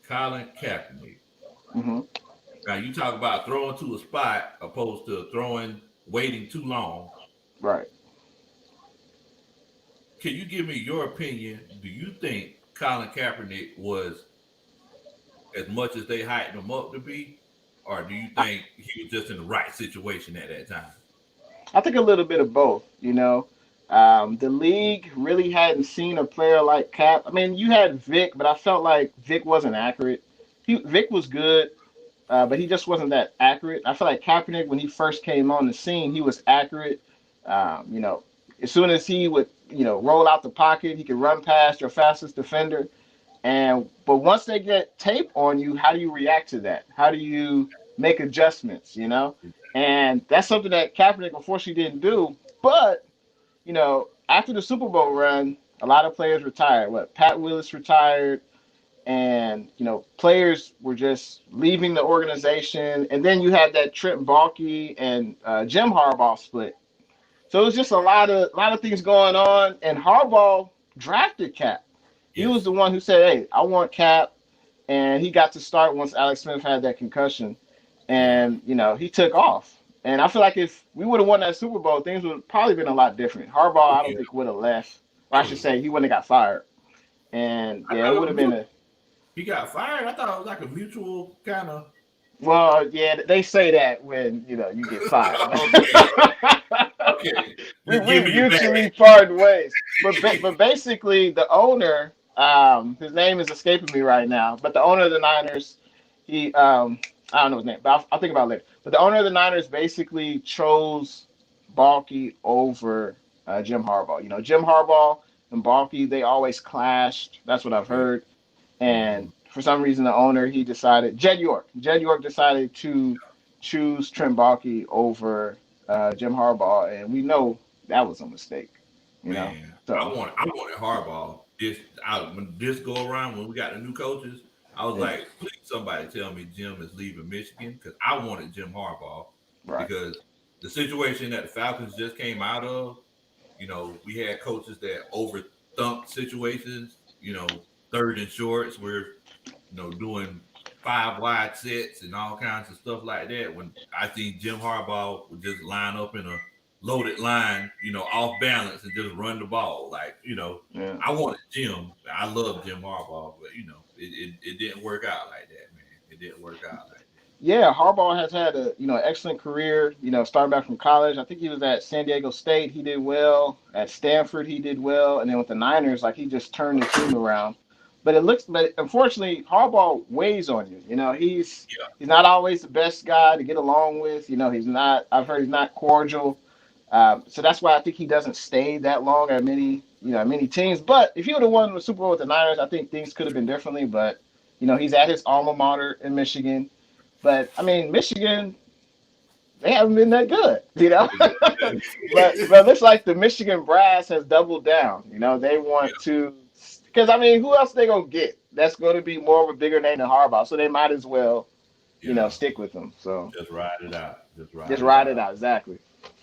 Colin Kaepernick. mm-hmm, Now you talk about throwing to a spot opposed to waiting too long. right. Can you give me your opinion? Do you think Colin Kaepernick was as much as they hyped him up to be, or do you think he was just in the right situation at that time? I think a little bit of both. The league really hadn't seen a player like Cap. I mean, you had Vic, but I felt like Vic wasn't accurate. Vic was good, but he just wasn't that accurate. I feel like Kaepernick, when he first came on the scene, he was accurate. As soon as he would, roll out the pocket, he could run past your fastest defender. But once they get tape on you, how do you react to that? How do you make adjustments? And that's something that Kaepernick unfortunately didn't do. But after the Super Bowl run, a lot of players retired. Pat Willis retired, and players were just leaving the organization. And then you had that Trent Baalke and Jim Harbaugh split. So it was just a lot of things going on. And Harbaugh drafted Cap. He was Yes. the one who said, "Hey, I want Cap," and he got to start once Alex Smith had that concussion, Yeah. and he took off. And I feel like if we would have won that Super Bowl, things would have probably been a lot different. Harbaugh, Oh I don't yeah. think would have left, or I Oh should yeah. say, he wouldn't have got fired. And I yeah, it thought would it have was been mutual. a He got fired. I thought it was like a mutual kind of. well, yeah, they say that when you get fired. Okay. Okay. we Just give we me your mutually bag. parted ways. But basically, the owner, his name is escaping me right now. But the owner of the Niners, he I don't know his name, but I'll think about it later. But the owner of the Niners basically chose Balky over Jim Harbaugh. Jim Harbaugh and Balky, they always clashed. That's what I've Yeah. heard. Mm-hmm. And for some reason, the owner he decided Jed York decided to choose Trent Baalke over Jim Harbaugh, and we know that was a mistake. You know, Man, so I wanted Harbaugh when this go around when we got the new coaches. I was Yeah. like, please somebody tell me Jim is leaving Michigan because I wanted Jim Harbaugh Right. because the situation that the Falcons just came out of, we had coaches that overthunked situations, third and shorts where, doing five wide sets and all kinds of stuff like that. When I think Jim Harbaugh would just line up in a loaded line, off balance and just run the ball. Like, Yeah. I wanted Jim. I love Jim Harbaugh, but it didn't work out like that, man. It didn't work out like that. Yeah, Harbaugh has had a excellent career. Starting back from college, I think he was at San Diego State. He did well at Stanford. He did well, and then with the Niners, like he just turned the team around. But unfortunately, Harbaugh weighs on you. Yeah, He's not always the best guy to get along with. He's not. I've heard he's not cordial. So that's why I think he doesn't stay that long at many teams. But if he would have won the Super Bowl with the Niners, I think things could have been differently. But he's at his alma mater in Michigan. But I mean, Michigan, they haven't been that good. But it looks like the Michigan brass has doubled down. They yeah, want to, because I mean, who else they gonna get? That's going to be more of a bigger name than Harbaugh, so they might as well, yeah. stick with them. So Just ride it out. Just just ride it ride it out. out. Exactly.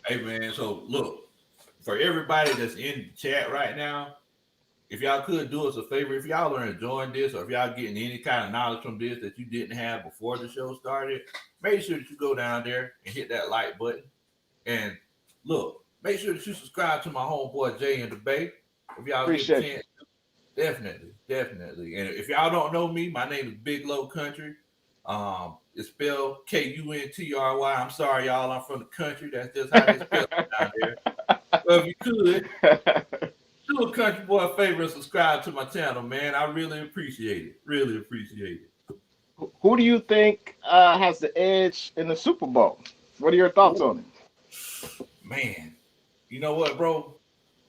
Hey, man. So look, for everybody that's in the chat right now, if y'all could do us a favor, if y'all are enjoying this or if y'all getting any kind of knowledge from this that you didn't have before the show started, make sure that you go down there and hit that like button. And look, make sure that you subscribe to my homeboy Jay in the Bay. If y'all get a Appreciate you. chance, definitely, definitely. And if y'all don't know me, my name is BigLowKuntry. It's spelled Kuntry. I'm sorry, y'all. I'm from the country. That's just how they spell it down there. But if you could, do a country boy a favor and subscribe to my channel, man. I really appreciate it. Really appreciate it. Who do you think has the edge in the Super Bowl? What are your thoughts Ooh, on it? man, you know what, bro?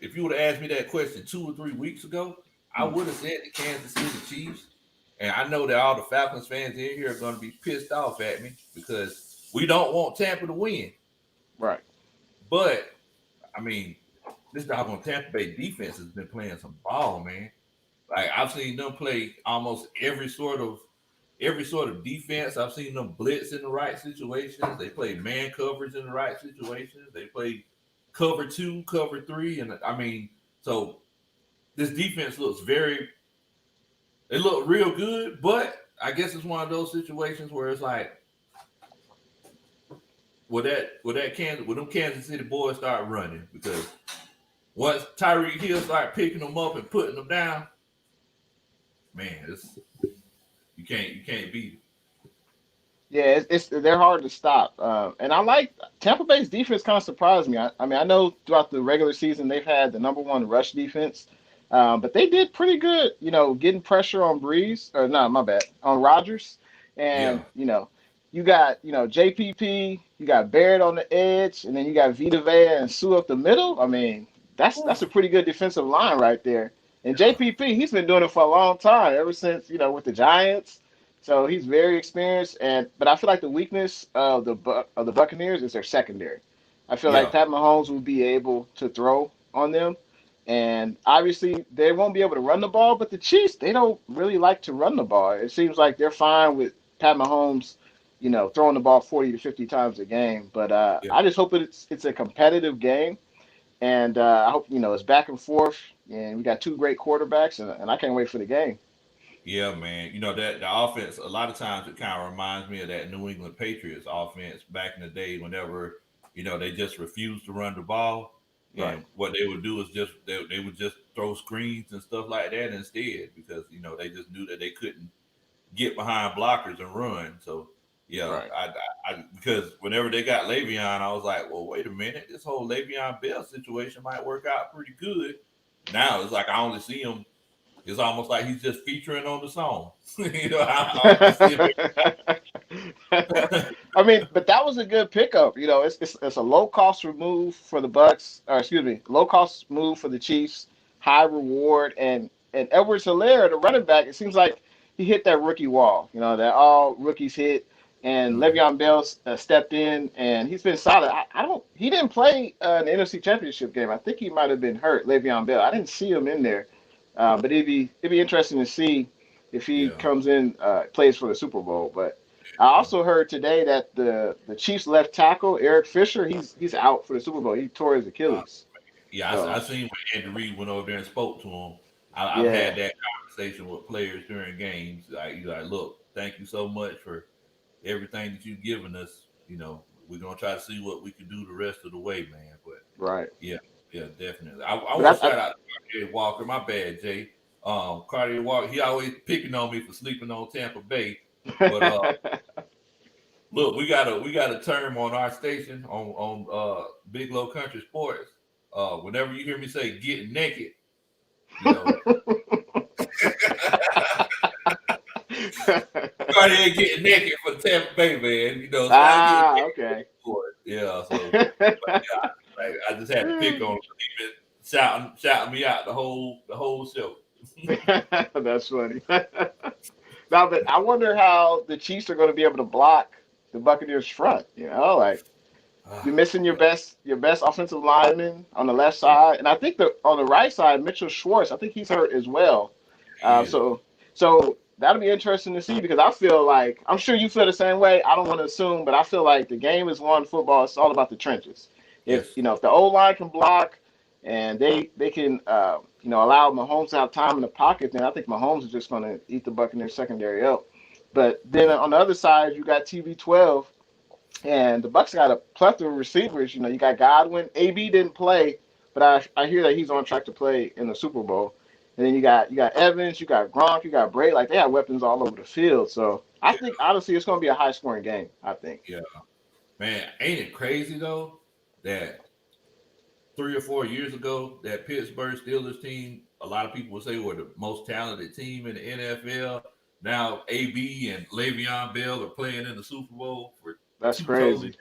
If you would have asked me that question 2 or 3 weeks ago, I Mm. would have said the Kansas City Chiefs. And I know that all the Falcons fans in here are going to be pissed off at me because we don't want Tampa to win. Right. But I mean, this doggone Tampa Bay defense has been playing some ball, man. Like I've seen them play almost every sort of defense. I've seen them blitz in the right situations. They play man coverage in the right situations. They play cover two, cover three, and I mean, so this defense looks they look real good. But I guess it's one of those situations where it's like, will them Kansas City boys start running because once Tyreek Hill start picking them up and putting them down, man, you can't beat it. Yeah, they're hard to stop, and I like Tampa Bay's defense. Kind of surprised me. I mean, I know throughout the regular season they've had the number one rush defense, but they did pretty good. Getting pressure on Breeze, or no, my bad, on Rodgers, Yeah, and you got JPP, you got Barrett on the edge, and then you got Vita Vea and Sue up the middle. I mean, that's a pretty good defensive line right there. And yeah, JPP, he's been doing it for a long time, ever since with the Giants. So he's very experienced, but I feel like the weakness of the Buccaneers is their secondary. I feel like yeah, Pat Mahomes will be able to throw on them, and obviously they won't be able to run the ball. But the Chiefs, they don't really like to run the ball. It seems like they're fine with Pat Mahomes, throwing the ball 40 to 50 times a game. But yeah. I just hope it's a competitive game, and I hope it's back and forth, and we got two great quarterbacks, and I can't wait for the game. Yeah, man. You know that the offense. A lot of times it kind of reminds me of that New England Patriots offense back in the day. Whenever they just refused to run the ball, Right. and what they would do is they would just throw screens and stuff like that instead because they just knew that they couldn't get behind blockers and run. So yeah, Right. because whenever they got Le'Veon, I was like, well, wait a minute, this whole Le'Veon Bell situation might work out pretty good. Now it's like I only see him. It's almost like he's just featuring on the song. I see him. I mean, but that was a good pickup. It's a low cost remove for the Bucks, or excuse me, low cost move for the Chiefs, high reward, and Edwards-Helaire, the running back. It seems like he hit that rookie wall. That all rookies hit, and Mhm. Le'Veon Bell stepped in, and he's been solid. I don't. He didn't play in the NFC Championship game. I think he might have been hurt. Le'Veon Bell. I didn't see him in there, but it'd be interesting to see. if he Yeah. comes in, plays for the Super Bowl. But I also heard today that the Chiefs left tackle Eric Fisher, he's out for the Super Bowl. He tore his Achilles. Yeah, I So seen when Andy Reid went over there and spoke to him. I've had yeah, that conversation with players during games. Like, look, thank you so much for everything that you've given us. We're gonna try to see what we can do the rest of the way, man. But right. yeah, yeah, definitely. I want to But shout out to Cartier Walker. My bad, Jay. Cartier Walker. He always picking on me for sleeping on Tampa Bay. But I look, we got a term on our station on Big Low Country Sports. Whenever you hear me say "getting naked," you know, Cartier getting naked for Tampa Bay, man. So I'm getting naked okay. for it. Yeah. So I just had to pick on him. He been shouting me out the whole show. That's funny. Now, but I wonder how the Chiefs are going to be able to block the Buccaneers front. Like you're missing your best offensive lineman on the left Yeah, side, and I think on the right side, Mitchell Schwartz, I think he's hurt as well. he is. So that'll be interesting to see because I feel like I'm sure you feel the same way. I don't want to assume, but I feel like the game is won football. It's all about the trenches. If Yes. if the O line can block and they can allow Mahomes to have time in the pocket, then I think Mahomes is just going to eat the Buccaneers secondary up. But then on the other side, you got TB12, and the Bucs got a plethora of receivers. You got Godwin. AB didn't play, but I hear that he's on track to play in the Super Bowl. And then you got Evans, you got Gronk, you got Brady. Like they have weapons all over the field. So I Yeah. think honestly it's going to be a high scoring game. I think. Yeah. Man, ain't it crazy though that 3 or 4 years ago that Pittsburgh Steelers team, a lot of people would say were the most talented team in the NFL. Now AB and Le'Veon Bell are playing in the Super Bowl for That's two totally crazy.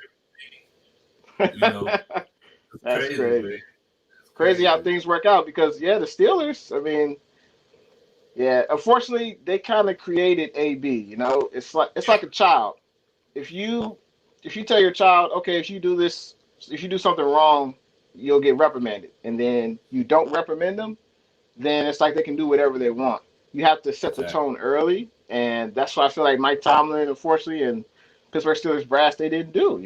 different teams. It's That's crazy, man. crazy. It's Crazy how crazy. things work out because yeah, the Steelers. I mean, yeah, unfortunately they kind of created AB. It's like a child. If you if you tell your child, okay, if you do something wrong, you'll get reprimanded, and then you don't reprimand them, then it's like they can do whatever they want. You have to set the Exactly. tone early, and that's why I feel like Mike Tomlin, unfortunately, and Pittsburgh Steelers brass they didn't do.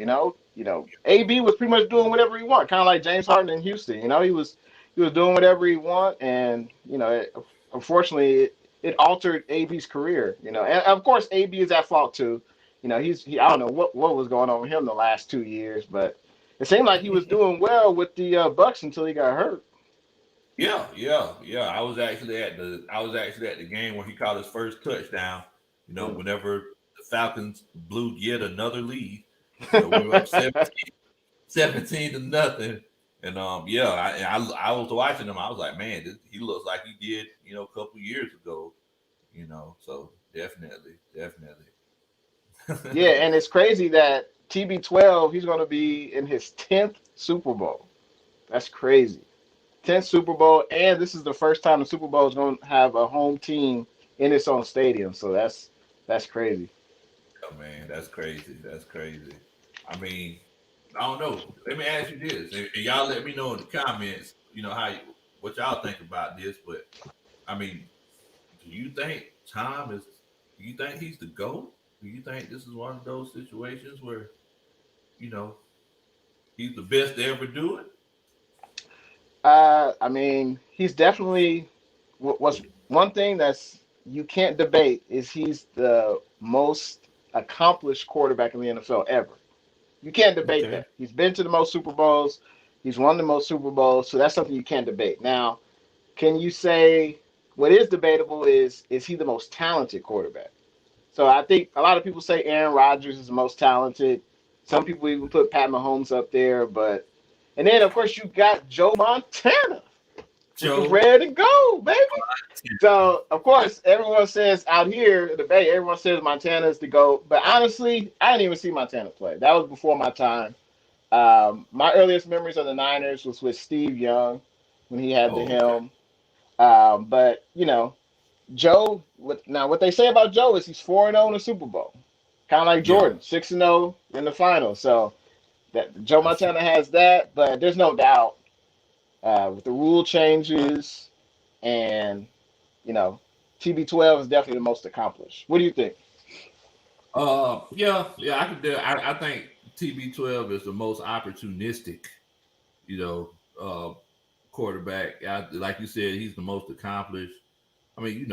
AB was pretty much doing whatever he wanted, kind of like James Harden in Houston. He was doing whatever he wanted, and unfortunately, it altered AB's career. And of course, AB is at fault too. I don't know what was going on with him the last 2 years, but it seemed like he was doing well with the Bucks until he got hurt. Yeah, yeah, yeah. I was actually at the game where he caught his first touchdown. Mm. Whenever the Falcons blew yet another lead. We were up 17 to nothing. And yeah, I was watching him. I was like, man, he looks like he did, a couple years ago. So definitely, definitely. Yeah, and it's crazy that TB12 he's going to be in his 10th Super Bowl. That's crazy. 10th Super Bowl, and this is the first time the Super Bowl is going to have a home team in its own stadium. So that's crazy. Oh, man, that's crazy. That's crazy. I mean, I don't know. Let me ask you this, and y'all let me know in the comments. What y'all think about this. But I mean, do you think Tom is? Do you think he's the GOAT? Do you think this is one of those situations where you know he's the best to ever do it? I mean, he's definitely what's one thing that's you can't debate is he's the most accomplished quarterback in the NFL ever. You can't debate Okay. that. He's been to the most Super Bowls. He's won the most Super Bowls, so that's something you can't debate. Now, can you say what is debatable is he the most talented quarterback? So I think a lot of people say Aaron Rodgers is the most talented. Some people even put Pat Mahomes up there, but and then of course you got Joe Montana, which was Joe. ready to go, baby. So of course everyone says out here in the Bay, everyone says Montana's the GOAT. But honestly, I didn't even see Montana play. That was before my time. My earliest memories of the Niners was with Steve Young when he had the Oh, okay. helm. But Joe. What they say about Joe is he's 4-0 in the Super Bowl, kind of like Yeah, Jordan, 6-0 in the final. So that Joe that's true. Montana has that, but there's no doubt with the rule changes and you know TB12 is definitely the most accomplished. What do you think? Yeah, I could do. I think TB12 is the most opportunistic, you know, quarterback. Like you said, he's the most accomplished. I mean,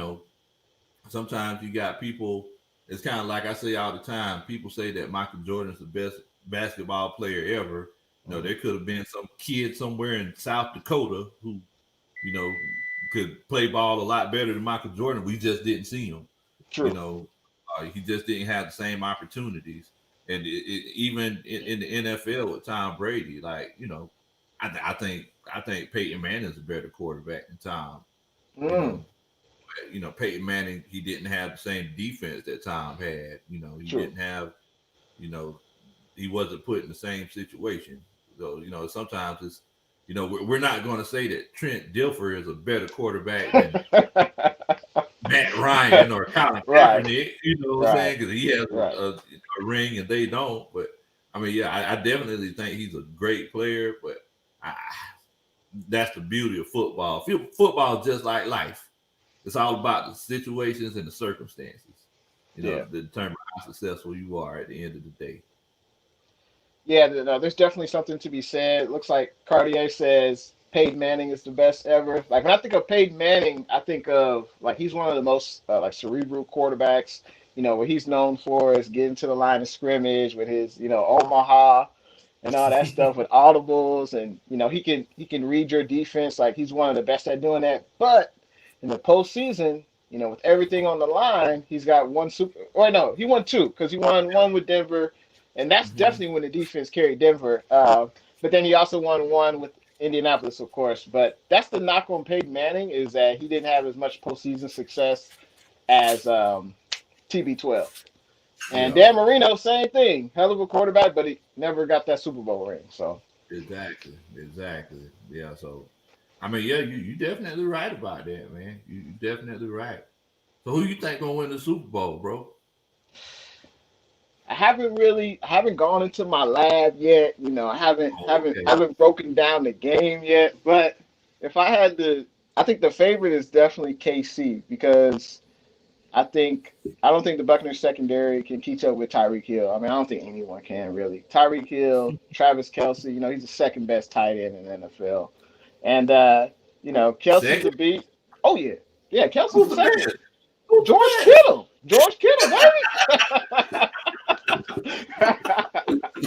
sometimes you got people. It's kind of like I say all the time. People say that Michael Jordan is the best basketball player ever. There could have been some kid somewhere in South Dakota who, you know, could play ball a lot better than Michael Jordan. We just didn't see him. You True. know, he just didn't have the same opportunities. And even in the NFL with Tom Brady, like I think Peyton Manning is a better quarterback than Tom. You Mm, know, Peyton Manning, he didn't have the same defense that Tom had. He true. didn't have, you know, he wasn't put in the same situation. So, sometimes it's, we're not going to say that Trent Dilfer is a better quarterback than Matt Ryan or Colin Right. Kaepernick, you know what I'm Right. saying? Because he has Right. a ring and they don't. But I mean, yeah, I definitely think he's a great player. But I, that's the beauty of football. Football is just like life. It's all about the situations and the circumstances, Yeah. to determine how successful you are at the end of the day. Yeah, no, there's definitely something to be said. Looks like Cartier says Peyton Manning is the best ever. Like when I think of Peyton Manning, I think of like he's one of the most like cerebral quarterbacks. What he's known for is getting to the line of scrimmage with his Omaha and all that stuff with audibles, and he can read your defense. Like he's one of the best at doing that. But in the postseason, with everything on the line, he's got one super. Or no, he won two because he won one with Denver, and that's Mm-hmm. definitely when the defense carried Denver. But then he also won one with Indianapolis, of course. But that's the knock on Peyton Manning is that he didn't have as much postseason success as TB12. And Yeah, Dan Marino, same thing. Hell of a quarterback, but he never got that Super Bowl ring. So exactly. Yeah, so I mean, yeah, you definitely right about that, man. You definitely right. So who you think gonna win the Super Bowl, bro? I haven't gone into my lab yet. I haven't Oh, haven't okay. haven't broken down the game yet. But if I had to, I think the favorite is definitely KC because I don't think the Buccaneers secondary can keep up with Tyreek Hill. I mean, I don't think anyone can really. Tyreek Hill, Travis Kelsey, he's the second best tight end in the NFL. And Kelsey's Second? a beast. Oh yeah. Yeah, Kelsey's Who's the the second. best? Who's the George best? Kittle. George Kittle,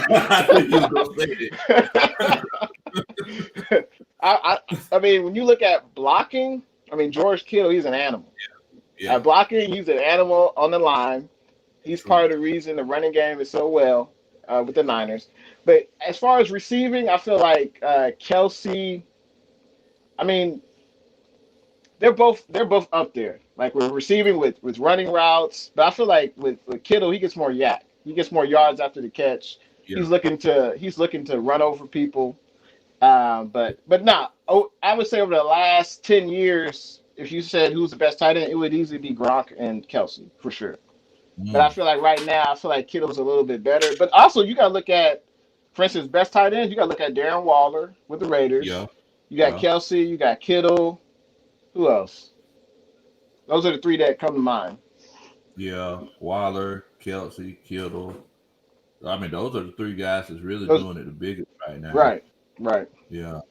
I knew you was gonna say baby. I mean, when you look at blocking, I mean George Kittle, he's an animal. Yeah, At blocking, he's an animal on the line. He's part true. of the reason the running game is so well with the Niners. But as far as receiving, I feel like Kelsey. I mean, they're both up there. Like we're receiving with running routes, but I feel like with Kittle, he gets more yak. He gets more yards after the catch. Yeah. He's looking to run over people. But nah, I would say over the last 10 years, if you said who's the best tight end, it would easily be Gronk and Kelsey for sure. But I Mm. feel like right now, I feel like Kittle's a little bit better. But also, you got to look at, for instance, best tight ends. You got to look at Darren Waller with the Raiders. Yeah. You got Yeah. Kelsey. You got Kittle. Who else? Those are the three that come to mind. Yeah. Waller, Kelsey, Kittle. I mean, those are the three guys that's really Those, doing it the biggest right now. right, right. Yeah.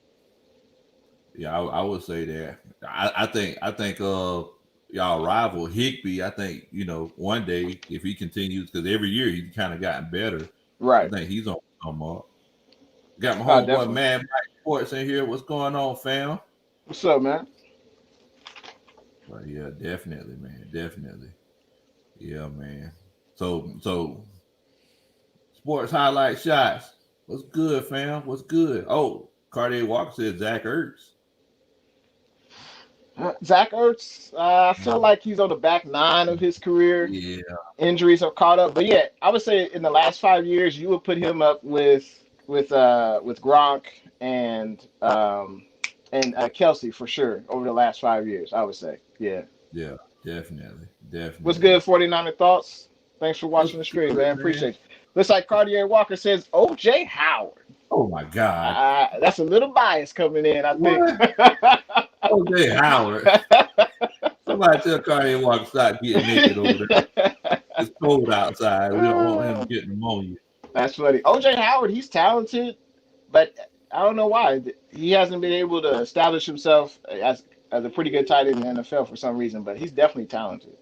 Yeah, I would say that. I think y'all rival Higby. I think one day if he continues, because every year he's kind of gotten better. I Right. think he's on come up. Got my homeboy Definitely. Mad Mike Sports in here. What's going on, fam? What's up, man? But yeah, definitely, man, definitely. Yeah, man. So sports highlight shots. What's good, fam? What's good? Oh, Cartier Walker said Zach Ertz. Zach Ertz, I feel Mhm. like he's on the back nine of his career. Yeah, Injuries have caught up, but yeah, I would say in the last 5 years, you would put him up with Gronk and Kelsey for sure over the last 5 years. I would say, yeah. yeah, definitely, What's definitely. good, 49er thoughts? Thanks for What's watching the stream, good, man. man? Appreciate you. Looks like Cartier Walker says OJ Howard. Oh my God. That's a little bias coming in, I think. What? OJ Howard. Somebody tell Kanye Walker stop getting naked over there. It's cold outside. We don't want him to get pneumonia. That's funny. OJ Howard, he's talented, but I don't know why he hasn't been able to establish himself as a pretty good tight end in the NFL for some reason. But he's definitely talented.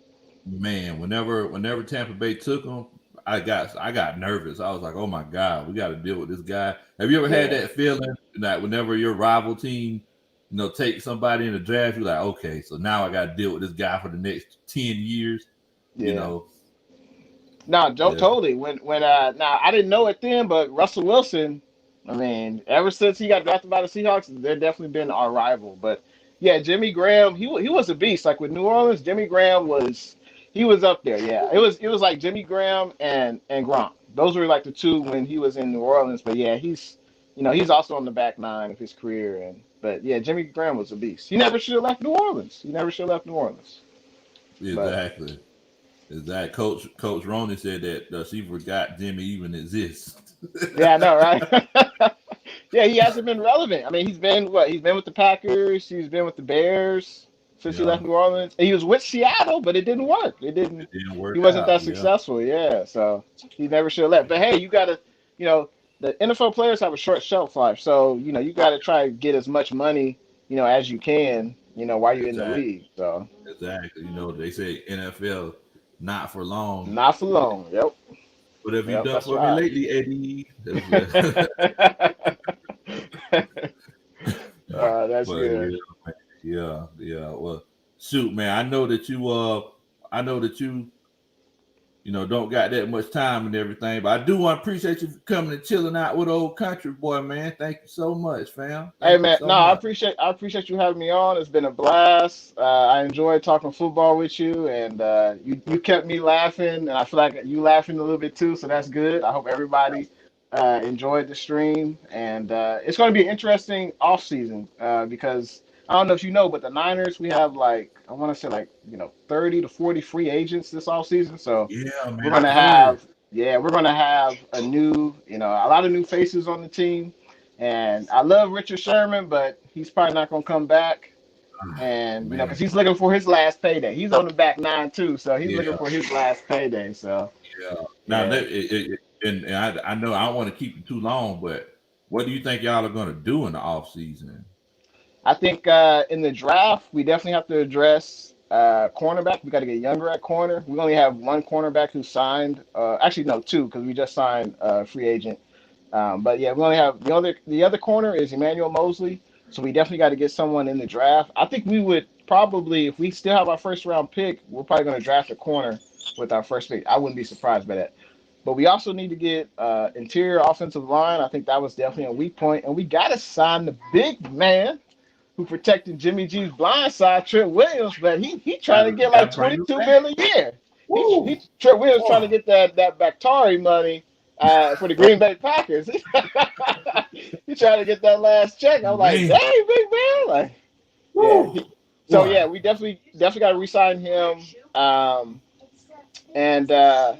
Man, whenever Tampa Bay took him, I got nervous. I was like, oh my God, we got to deal with this guy. Have you ever had that feeling that whenever your rival team, take somebody in the draft, you're like, okay, so now I got to deal with this guy for the next 10 years. Yeah. No, totally. Now I didn't know it then, but Russell Wilson, I mean, ever since he got drafted by the Seahawks, they've definitely been our rival. But yeah, Jimmy Graham, he was a beast. Like with New Orleans, Jimmy Graham was up there. Yeah, it was like Jimmy Graham and Gronk. Those were like the two when he was in New Orleans. But yeah, he's also on the back nine of his career. But yeah, Jimmy Graham was a beast. He never should have left New Orleans. Exactly. Is that Coach Roney said that she forgot Jimmy even exists. Yeah, I know, right? Yeah, he hasn't been relevant. I mean, he's been with the Packers, he's been with the Bears since he left New Orleans. And he was with Seattle, but it didn't work. It didn't work. He wasn't that successful. Yeah, so he never should have left. But hey, you gotta, the NFL players have a short shelf life, so you gotta try to get as much money, as you can, while you're in the league. So exactly, they say NFL. Not for long. Not for long. Yep. What have you done for me lately, Eddie? That's good. Yeah. Well, shoot, man. I know that you don't got that much time and everything, but I do want to appreciate you for coming and chilling out with old country boy, man. Thank you so much, fam. Hey, man. I appreciate you having me on. It's been a blast. I enjoyed talking football with you, and you kept me laughing, and I feel like you laughing a little bit too, so that's good. I hope everybody enjoyed the stream, and it's going to be an interesting off season because I don't know if you know, but the Niners, we have I want to say 30 to 40 free agents this off season. So yeah, man, we're gonna have a new, a lot of new faces on the team. And I love Richard Sherman, but he's probably not gonna come back. And because he's looking for his last payday. He's on the back nine too, so he's looking for his last payday. So now and I know I don't want to keep you too long, but what do you think y'all are gonna do in the off season? I think in the draft, we definitely have to address cornerback. We got to get younger at corner. We only have one cornerback who signed. Actually, no, two, because we just signed a free agent. But yeah, we only have the other corner is Emmanuel Mosley. So we definitely got to get someone in the draft. I think we would probably, if we still have our first round pick, we're probably going to draft a corner with our first pick. I wouldn't be surprised by that. But we also need to get interior offensive line. I think that was definitely a weak point. And we got to sign the big man who protected Jimmy G's blind side, Trent Williams, but he trying to get like $22 million a year. Trent Williams trying to get that Bakhtari money for the Green Bay Packers. He trying to get that last check. I'm like, dang, big man. We definitely got to re-sign him. And I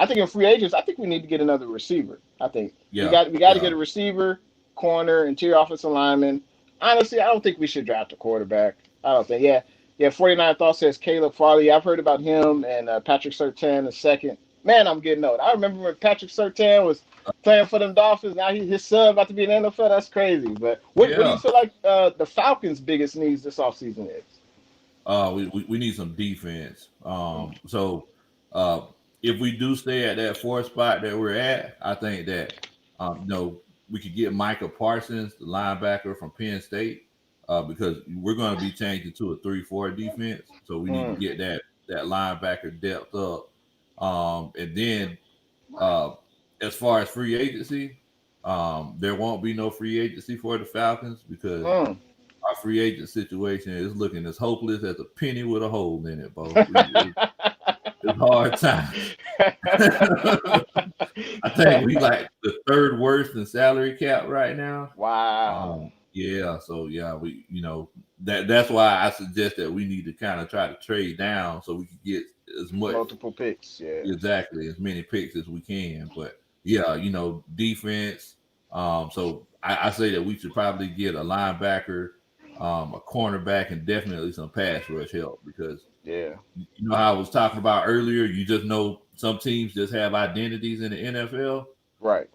think in free agents, I think we need to get another receiver. I think we got to get a receiver, corner, interior offensive lineman. Honestly, I don't think we should draft a quarterback. I don't think. Yeah. 49 Thought says Caleb Farley. I've heard about him and Patrick Surtain the second. Man, I'm getting old. I remember when Patrick Surtain was playing for them Dolphins. Now his son about to be in the NFL. That's crazy. But what do you feel like the Falcons' biggest needs this offseason is? We need some defense. So if we do stay at that fourth spot that we're at, I think that we could get Micah Parsons, the linebacker from Penn State, because we're going to be changing to a 3-4 defense. So we need to get that linebacker depth up. And then as far as free agency, there won't be no free agency for the Falcons because our free agent situation is looking as hopeless as a penny with a hole in it, Bo. It's hard time. I think we like the third worst in salary cap right now. Wow. We that's why I suggest that we need to kind of try to trade down so we can get as much multiple picks. Yeah, exactly, as many picks as we can. But defense. So I say that we should probably get a linebacker, a cornerback, and definitely some pass rush help because Yeah. you know how I was talking about earlier. You just know some teams just have identities in the NFL. Right.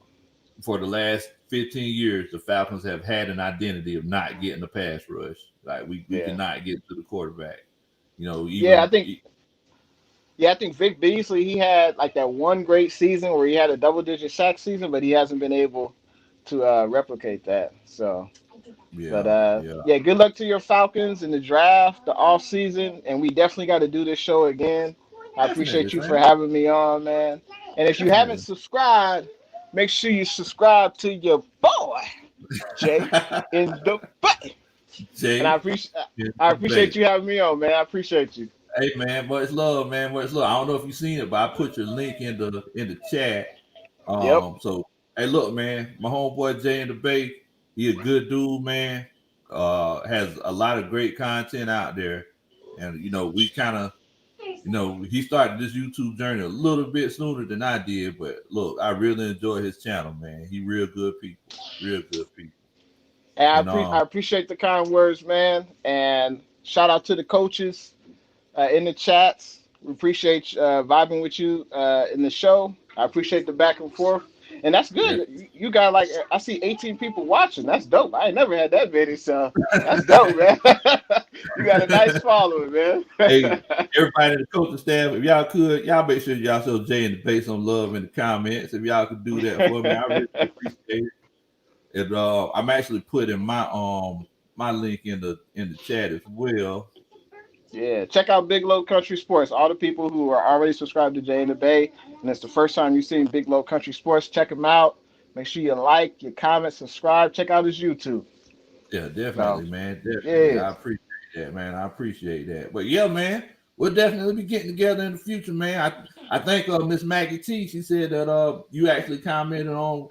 For the last 15 years, the Falcons have had an identity of not getting the pass rush. Like we Yeah. cannot get to the quarterback. You know, Yeah, even I think Vic Beasley, he had like that one great season where he had a double-digit sack season, but he hasn't been able to replicate that. So, but yeah, yeah, good luck to your Falcons in the draft, the off season, and we definitely got to do this show again. I definitely, appreciate you for fam. having me on, man. And if you haven't Definitely. subscribed, make sure you subscribe to your boy Jay in the Bay. And Jay, in I the Bay. appreciate you having me on, man. I appreciate you. Hey man, much love, man. Much love. I don't know if you've seen it, but I put your link in the chat. Yep. So hey, look, man, my homeboy Jay in the Bay, he a good dude, man. Has a lot of great content out there, and you know we kind of, you know, he started this YouTube journey a little bit sooner than I did, but look, I really enjoy his channel, man. He real good people, And and I appreciate the kind words, man. And shout out to the coaches in the chats. We appreciate vibing with you in the show. I appreciate the back and forth. And that's yeah. good. You got like, I see 18 people watching. That's dope. I ain't never had that many, so that's dope, man. You got a nice following, man. Hey, everybody in the coaching staff, if y'all could, y'all make sure y'all show Jay in the Bay some love in the comments. If y'all could do that for me, I really appreciate it. And I'm actually putting my link in the chat as well. Yeah, check out Big Low Country Sports. All the people who are already subscribed to Jay in the Bay, and it's the first time you've seen Big Low Country Sports, check him out. Make sure you like, you comment, subscribe. Check out his YouTube. Yeah, So, definitely, man. Definitely. yeah. I appreciate that, man. I appreciate that. But yeah, man, we'll definitely be getting together in the future, man. I think Miss Maggie T, she said that you actually commented on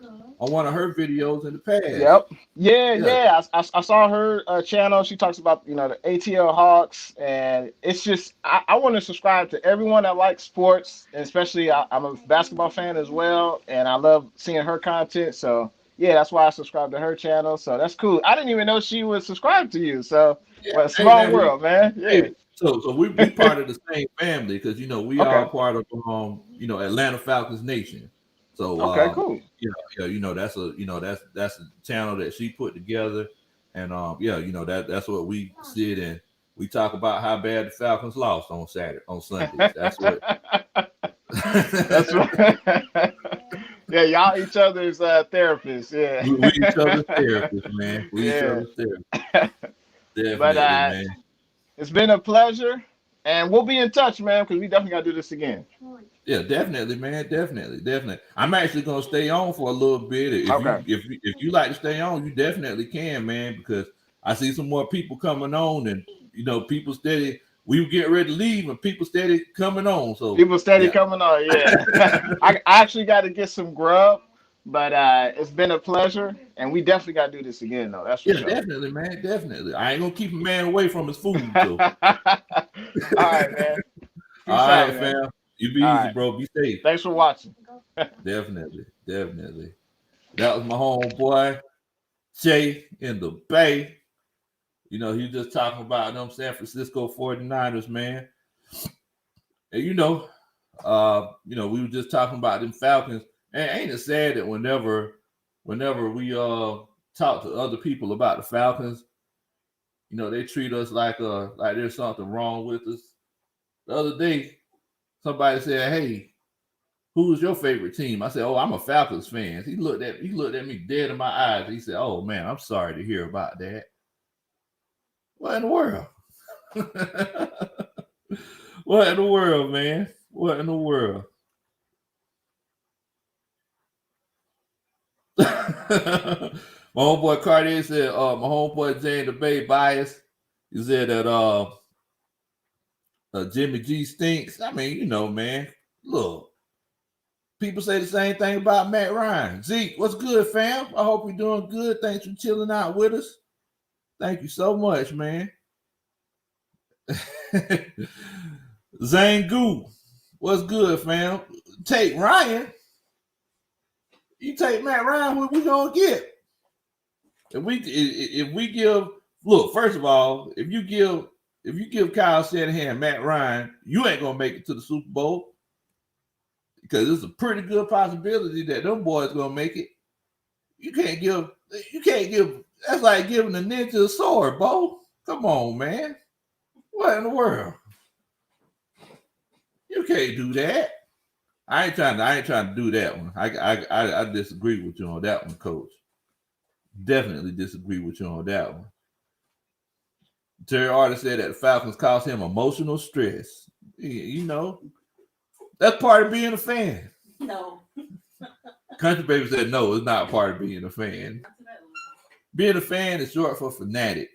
one of her videos in the past. Yep. Yeah, Yeah, yeah. I saw her channel. She talks about, the ATL Hawks, and it's just I want to subscribe to everyone that likes sports, and especially I'm a basketball fan as well, and I love seeing her content. So yeah, that's why I subscribe to her channel. So that's cool. I didn't even know she was subscribed to you. So, yeah. well, Hey small man, world, man. Yeah. hey, so we part of the same family because you know we Okay. all part of Atlanta Falcons Nation. So Okay. Cool. that's that's a channel that she put together, and that's what we sit and we talk about how bad the Falcons lost on Sundays. That's what. That's right. Yeah, y'all each other's therapists. Yeah. we each other's therapists, man. We each Yeah. other's therapists. But Definitely, man. it's been a pleasure, and we'll be in touch, man, because we definitely got to do this again. Yeah, definitely, man. Definitely. I'm actually gonna stay on for a little bit. Okay. If you like to stay on, you definitely can, man. Because I see some more people coming on, and people steady. We get ready to leave, and people steady coming on. So People steady yeah, coming on. Yeah. I actually got to get some grub, but it's been a pleasure, and we definitely got to do this again, though. That's for yeah, sure. definitely, man. Definitely. I ain't gonna keep a man away from his food. So All right, man. all Peace out, right, man. fam. You be All easy, right. bro. Be safe. Thanks for watching. Definitely. That was my homeboy Jay in the Bay. He was just talking about them San Francisco 49ers, man. And we were just talking about them Falcons. And ain't it sad that whenever we talk to other people about the Falcons, they treat us like there's something wrong with us. The other day, somebody said, "Hey, who's your favorite team?" I said, "Oh, I'm a Falcons fan." He looked at me dead in my eyes. He said, "Oh man, I'm sorry to hear about that." What in the world? What in the world, man? What in the world? My homeboy Cartier said, my homeboy Jay in the Bay bias. He said that Jimmy G stinks. I mean, man. Look, people say the same thing about Matt Ryan. Zeke, what's good, fam? I hope you're doing good. Thanks for chilling out with us. Thank you so much, man. Zangu, what's good, fam? Take Ryan. You take Matt Ryan, what we gonna get? If we give look, first of all, if you give Kyle Shanahan, Matt Ryan, you ain't gonna make it to the Super Bowl because it's a pretty good possibility that them boys gonna make it. You can't give. That's like giving a ninja a sword, Bo. Come on, man. What in the world? You can't do that. I ain't trying to do that one. I disagree with you on that one, Coach. Definitely disagree with you on that one. Terry Artis said that the Falcons caused him emotional stress. You know, that's part of being a fan. No. Country Baby said no, it's not part of being a fan. Being a fan is short for fanatic.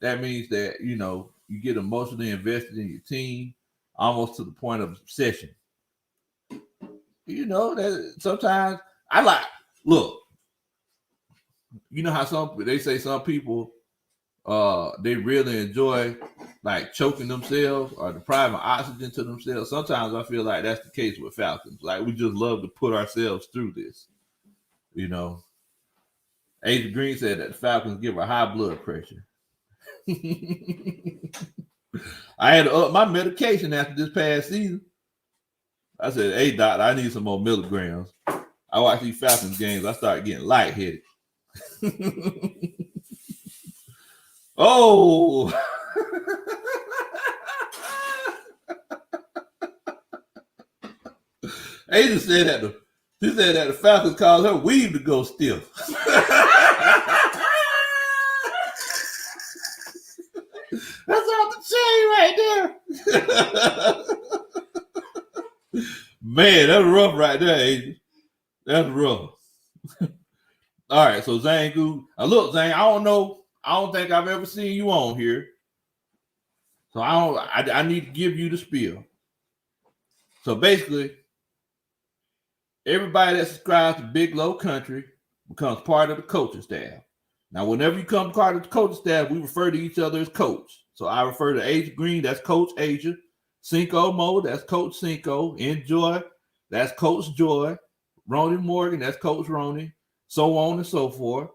That means that, you know, you get emotionally invested in your team almost to the point of obsession. You know, that sometimes look, you know how they say some people they really enjoy like choking themselves or depriving oxygen to themselves. Sometimes I feel like that's the case with Falcons. Like we just love to put ourselves through this. You know, Agent Green said that the Falcons give her high blood pressure. I had to up my medication after this past season. I said, hey, doctor, I need some more milligrams. I watch these Falcons games. I start getting lightheaded. Oh. Ada said that the Falcons caused her weave to go stiff. That's off the chain right there. Man, that's rough right there, Ada. That's rough. All right, so Zane Goo. Look, Zane, I don't think I've ever seen you on here. So I need to give you the spiel. So basically, everybody that subscribes to Big Low Kuntry becomes part of the coaching staff. Now, whenever you become part of the coaching staff, we refer to each other as coach. So I refer to Asia Green, that's Coach Asia. Cinco Mo, that's Coach Cinco. Enjoy, that's Coach Joy. Ronnie Morgan, that's Coach Ronnie. So on and so forth.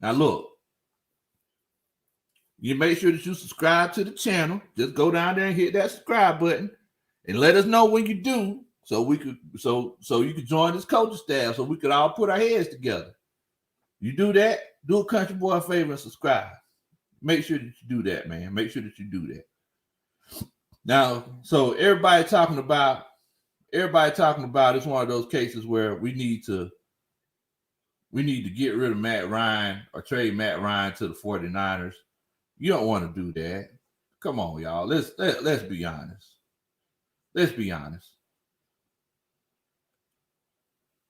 Now, look, you make sure that you subscribe to the channel. Just go down there and hit that subscribe button and let us know when you do. So you could join this coaching staff so we could all put our heads together. You do that, do a country boy a favor and subscribe. Make sure that you do that, man. Make sure that you do that. Now, so everybody talking about it's one of those cases where we need to get rid of Matt Ryan or trade Matt Ryan to the 49ers. You don't want to do that. Come on, y'all. Let's be honest. Let's be honest.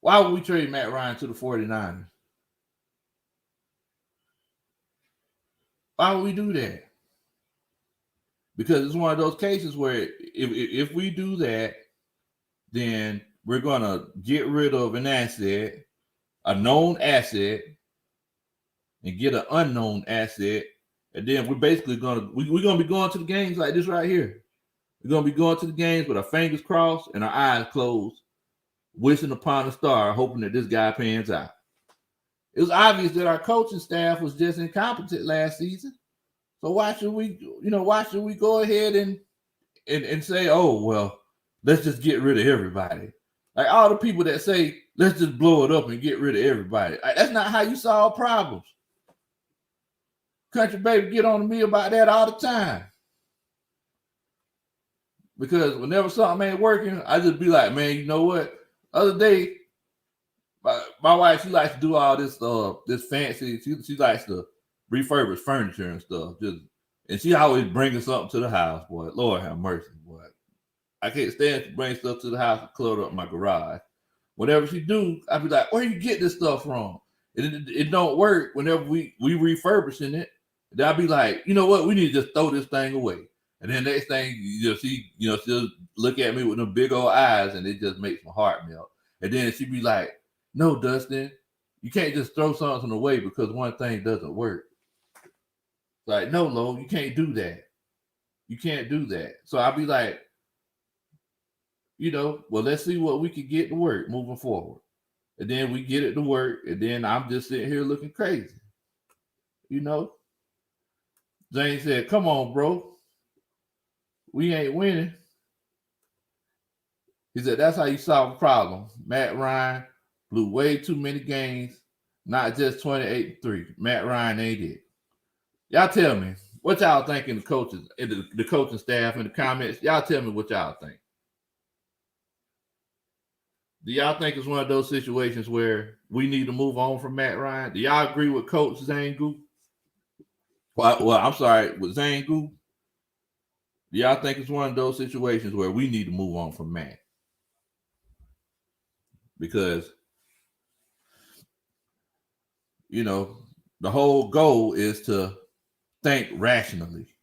Why would we trade Matt Ryan to the 49ers? Why would we do that? Because it's one of those cases where if we do that, then we're going to get rid of an asset, a known asset, and get an unknown asset. And then we're basically we're going to be going to the games like this right here. We're going to be going to the games with our fingers crossed and our eyes closed, wishing upon a star, hoping that this guy pans out. It was obvious that our coaching staff was just incompetent last season. So why should we go ahead and say, oh, well, let's just get rid of everybody? Like all the people that say, let's just blow it up and get rid of everybody. That's not how you solve problems. Country Baby get on me about that all the time. Because whenever something ain't working, I just be like, man, you know what? Other day, my wife, she likes to do all this fancy. She likes to refurbish furniture and stuff. And she always bringing something to the house, boy. Lord have mercy, boy. I can't stand to bring stuff to the house and clutter up my garage. Whenever she do, I be like, where you get this stuff from? It don't work whenever we refurbishing it. And I'll be like, you know what? We need to just throw this thing away. And then next thing, she'll look at me with them big old eyes, and it just makes my heart melt. And then she'd be like, no, Dustin, you can't just throw something away because one thing doesn't work. Like, no, Lo, you can't do that. You can't do that. So I'll be like, well, let's see what we can get to work moving forward. And then we get it to work, and then I'm just sitting here looking crazy. Zane said, come on, bro. We ain't winning. He said, that's how you solve a problem. Matt Ryan blew way too many games, not just 28-3. Matt Ryan ain't it. Y'all tell me, what y'all think in the coaches, in the coaching staff in the comments? Y'all tell me what y'all think. Do y'all think it's one of those situations where we need to move on from Matt Ryan? Do y'all agree with Coach Zangu? Well, I'm sorry, with Zangu. Do y'all think it's one of those situations where we need to move on from Matt? Because, you know, the whole goal is to think rationally.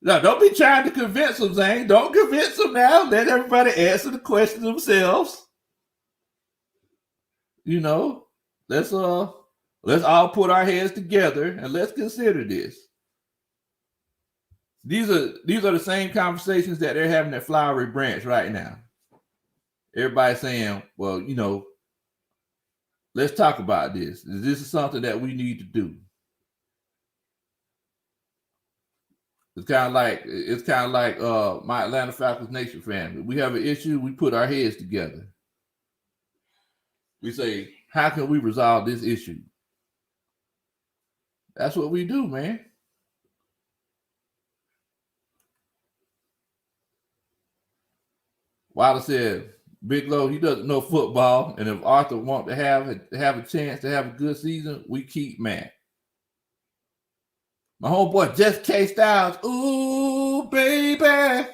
Now, don't be trying to convince them, Zane. Don't convince them now. Let everybody answer the question themselves. You know, let's all put our heads together and let's consider this. These are the same conversations that they're having at Flowery Branch right now. Everybody's saying, well, you know, let's talk about this. This is something that we need to do. It's kind of like my Atlanta Falcons Nation family. We have an issue, we put our heads together. We say, how can we resolve this issue? That's what we do, man. Wilder said, Big Low, he doesn't know football, and if Arthur wants to have a chance to have a good season, we keep Matt. My homeboy Just K Styles, ooh, baby,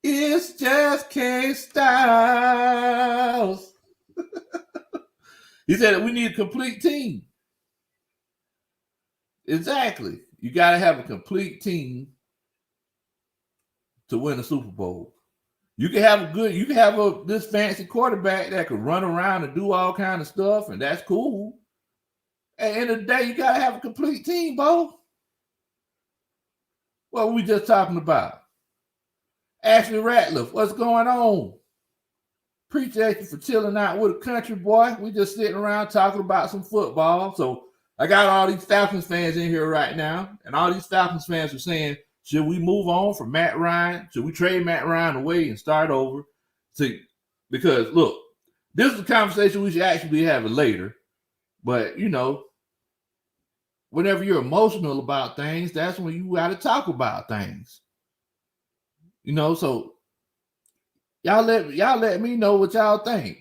it's Just K Styles. He said that we need a complete team. Exactly. You got to have a complete team to win a Super Bowl. You can have this fancy quarterback that can run around and do all kind of stuff, and that's cool. At the end of the day, you got to have a complete team, Bo. What were we just talking about? Ashley Ratliff, what's going on? Appreciate you for chilling out with a country boy. We just sitting around talking about some football. So I got all these Falcons fans in here right now, and all these Falcons fans are saying, should we move on from Matt Ryan? Should we trade Matt Ryan away and start over? Because, look, this is a conversation we should actually be having later. But, you know, whenever you're emotional about things, that's when you got to talk about things. You know, so y'all let me know what y'all think.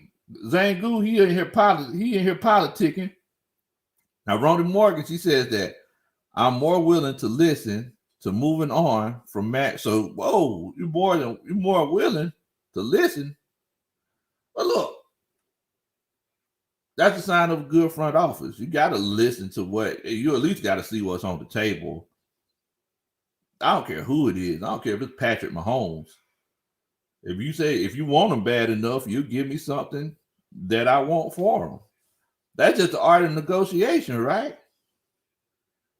Zangu, he in here politicking. Now, Rhonda Morgan, she says that I'm more willing to listen to moving on from Matt. So, whoa, you're more willing to listen. But look, that's a sign of a good front office. You got to listen to you at least got to see what's on the table. I don't care who it is. I don't care if it's Patrick Mahomes. If you want him bad enough, you give me something that I want for him. That's just the art of negotiation, right?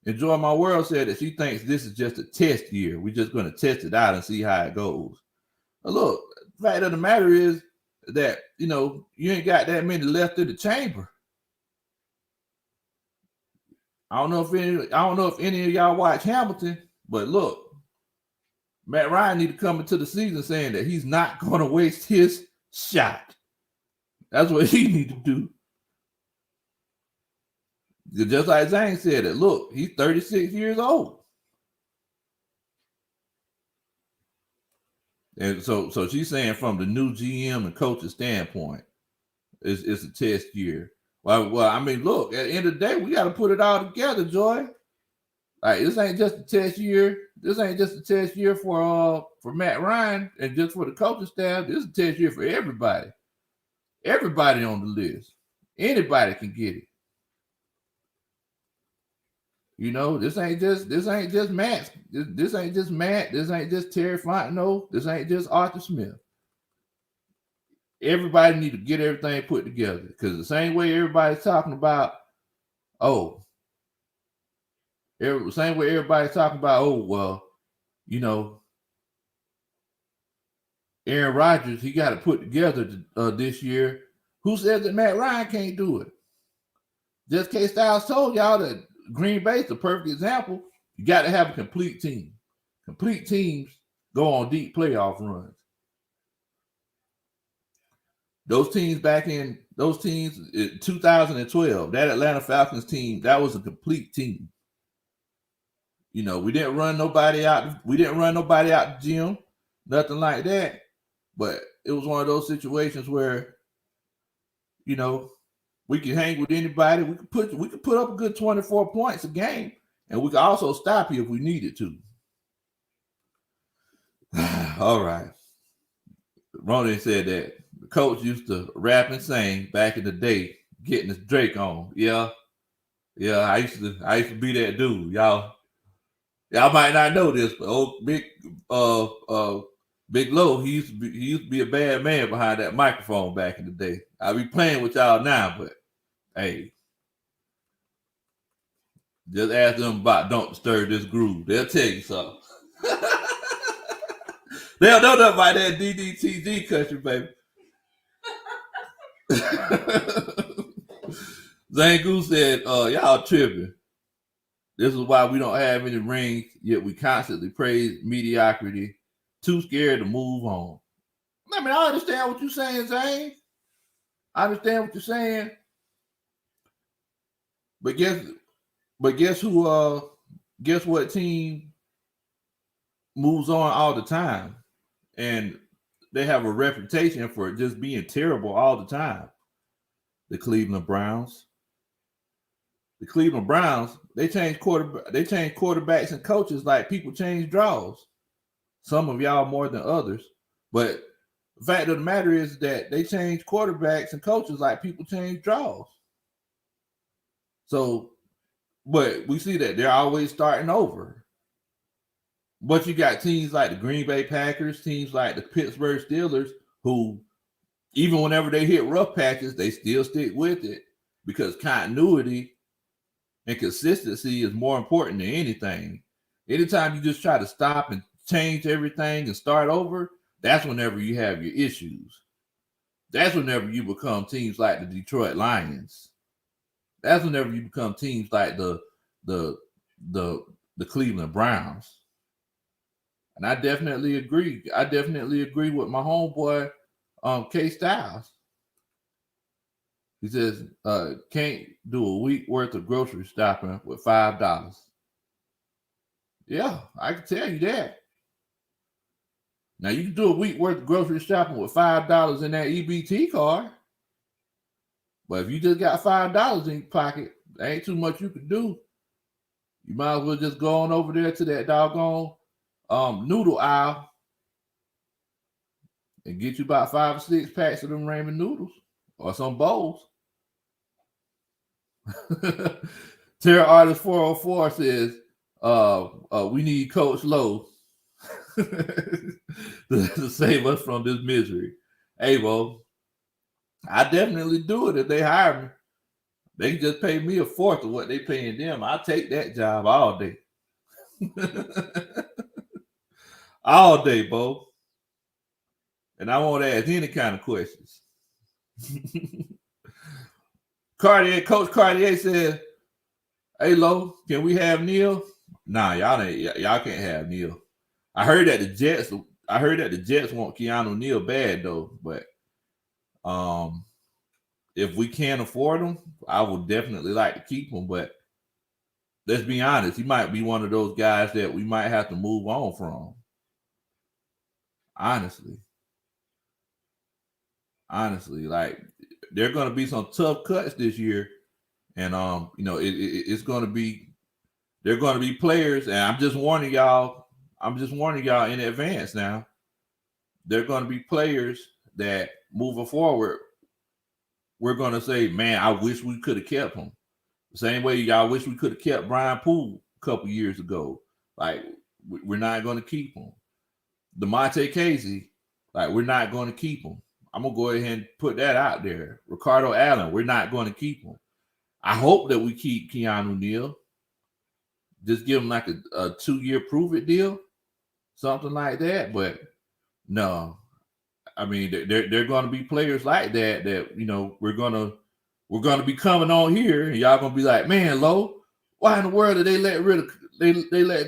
Enjoy My World said that she thinks this is just a test year. We're just going to test it out and see how it goes. But look, the fact of the matter is that, you know, you ain't got that many left in the chamber. I don't know if any of y'all watch Hamilton, but look, Matt Ryan need to come into the season saying that he's not going to waste his shot. That's what he need to do. Just like Zane said it, look, he's 36 years old. And so she's saying from the new GM and coach's standpoint, it's a test year. Well, I mean, look, at the end of the day, we got to put it all together, Joy. Like, this ain't just a test year. This ain't just a test year for Matt Ryan and just for the coaching staff. This is a test year for everybody. Everybody on the list. Anybody can get it. You know, this ain't just Matt. This ain't just Matt. This ain't just Terry Fontenot. This ain't just Arthur Smith. Everybody need to get everything put together, because the same way everybody's talking about, same way everybody's talking about, well, you know, Aaron Rodgers, he got to put together this year. Who says that Matt Ryan can't do it? Just K Styles told y'all that Green Bay's the perfect example. You got to have a complete team. Complete teams go on deep playoff runs. Those teams in 2012, that Atlanta Falcons team, that was a complete team. You know, we didn't run nobody out. We didn't run nobody out the gym, nothing like that. But it was one of those situations where, you know, we could hang with anybody. We could put up a good 24 points a game, and we could also stop you if we needed to. All right. Ronan said that the coach used to rap and sing back in the day, getting his Drake on. Yeah. I used to be that dude. Y'all might not know this, but Big Low, he used to be a bad man behind that microphone back in the day. I be playing with y'all now, but hey, just ask them about Don't Disturb This Groove. They'll tell you something. They don't know nothing about that DDTG country, baby. Zangu said, y'all tripping. This is why we don't have any rings, yet we constantly praise mediocrity, too scared to move on. I mean, I understand what you're saying, Zane. I understand what you're saying. But guess what team moves on all the time? And they have a reputation for just being terrible all the time. The Cleveland Browns. The Cleveland Browns, they change quarterbacks and coaches like people change draws. Some of y'all more than others. But the fact of the matter is that they change quarterbacks and coaches like people change draws. So, but we see that they're always starting over. But you got teams like the Green Bay Packers, teams like the Pittsburgh Steelers, who even whenever they hit rough patches, they still stick with it because continuity and consistency is more important than anything. Anytime you just try to stop and change everything and start over, that's whenever you have your issues. That's whenever you become teams like the Detroit Lions. That's whenever you become teams like the Cleveland Browns. And I definitely agree. I definitely agree with my homeboy, K Styles. He says, can't do a week worth of grocery shopping with $5. Yeah, I can tell you that. Now you can do a week worth of grocery shopping with $5 in that EBT card. But if you just got $5 in your pocket, there ain't too much you can do. You might as well just go on over there to that doggone noodle aisle and get you about 5 or 6 packs of them ramen noodles or some bowls. Terror Artist 404 says, we need Coach Low to save us from this misery. Hey, Bo, I definitely do it if they hire me. They can just pay me a fourth of what they paying them. I'll take that job all day. All day, Bo. And I won't ask any kind of questions. Coach Cartier said, hey, Lo, can we have Neil? Nah, y'all can't have Neil. I heard that the Jets want Keanu Neal bad though, but if we can't afford him, I would definitely like to keep him. But let's be honest, he might be one of those guys that we might have to move on from. Honestly, like there are going to be some tough cuts this year, and it's going to be. They're going to be players, and I'm just warning y'all in advance now. They're going to be players that moving forward, we're going to say, man, I wish we could have kept him. The same way y'all wish we could have kept Brian Poole a couple years ago. Like, we're not going to keep him. DeMonte Casey, like, we're not going to keep him. I'm going to go ahead and put that out there. Ricardo Allen, we're not going to keep him. I hope that we keep Keanu Neal. Just give him like a 2-year prove-it deal, something like that. But no, I mean they're going to be players like that we're going to be coming on here, and y'all going to be like, man, Lo, Why in the world did they let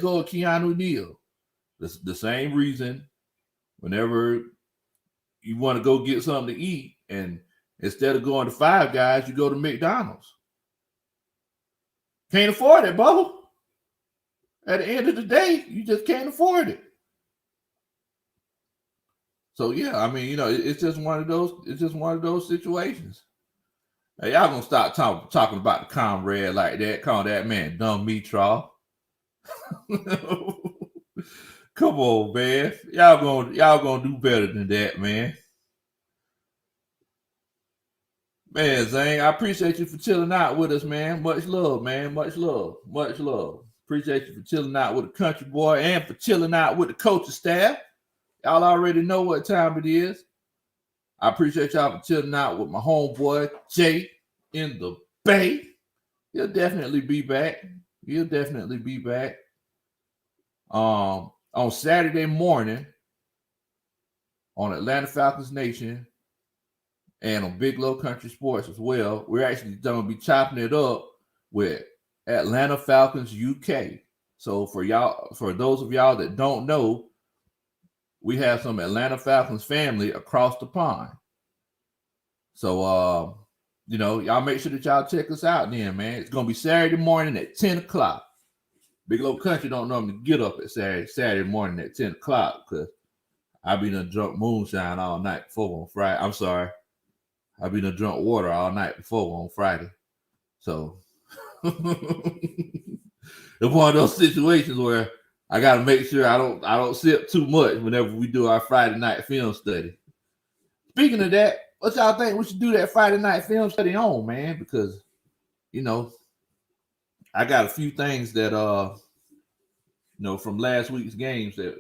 go of Keanu Neal? The same reason. Whenever you want to go get something to eat, and instead of going to Five Guys, you go to McDonald's. Can't afford it, Bo. At the end of the day, you just can't afford it. So yeah, I mean, it's just one of those. It's just one of those situations. Hey, y'all gonna stop talking about the comrade like that? Call that man dumb meatral. Come on, man. Y'all gonna do better than that, man. Man, Zane, I appreciate you for chilling out with us, man. Much love, man. Much love. Much love. Appreciate you for chilling out with the country boy and for chilling out with the coaching staff. Y'all already know what time it is. I appreciate y'all for chilling out with my homeboy, Jay, in the Bay. He'll definitely be back. On Saturday morning on Atlanta Falcons Nation and on Big Low Country Sports as well, we're actually going to be chopping it up with Atlanta Falcons UK. So for those of y'all that don't know, we have some Atlanta Falcons family across the pond. So, y'all make sure that y'all check us out then, man. It's going to be Saturday morning at 10 o'clock. Big Low Country don't normally get up at Saturday morning at 10 o'clock because I be done drunk moonshine all night before on Friday. I'm sorry. I be done drunk water all night before on Friday. So it's one of those situations where I got to make sure I don't sip too much whenever we do our Friday night film study. Speaking of that, what y'all think we should do that Friday night film study on, man? Because, I got a few things that, from last week's games that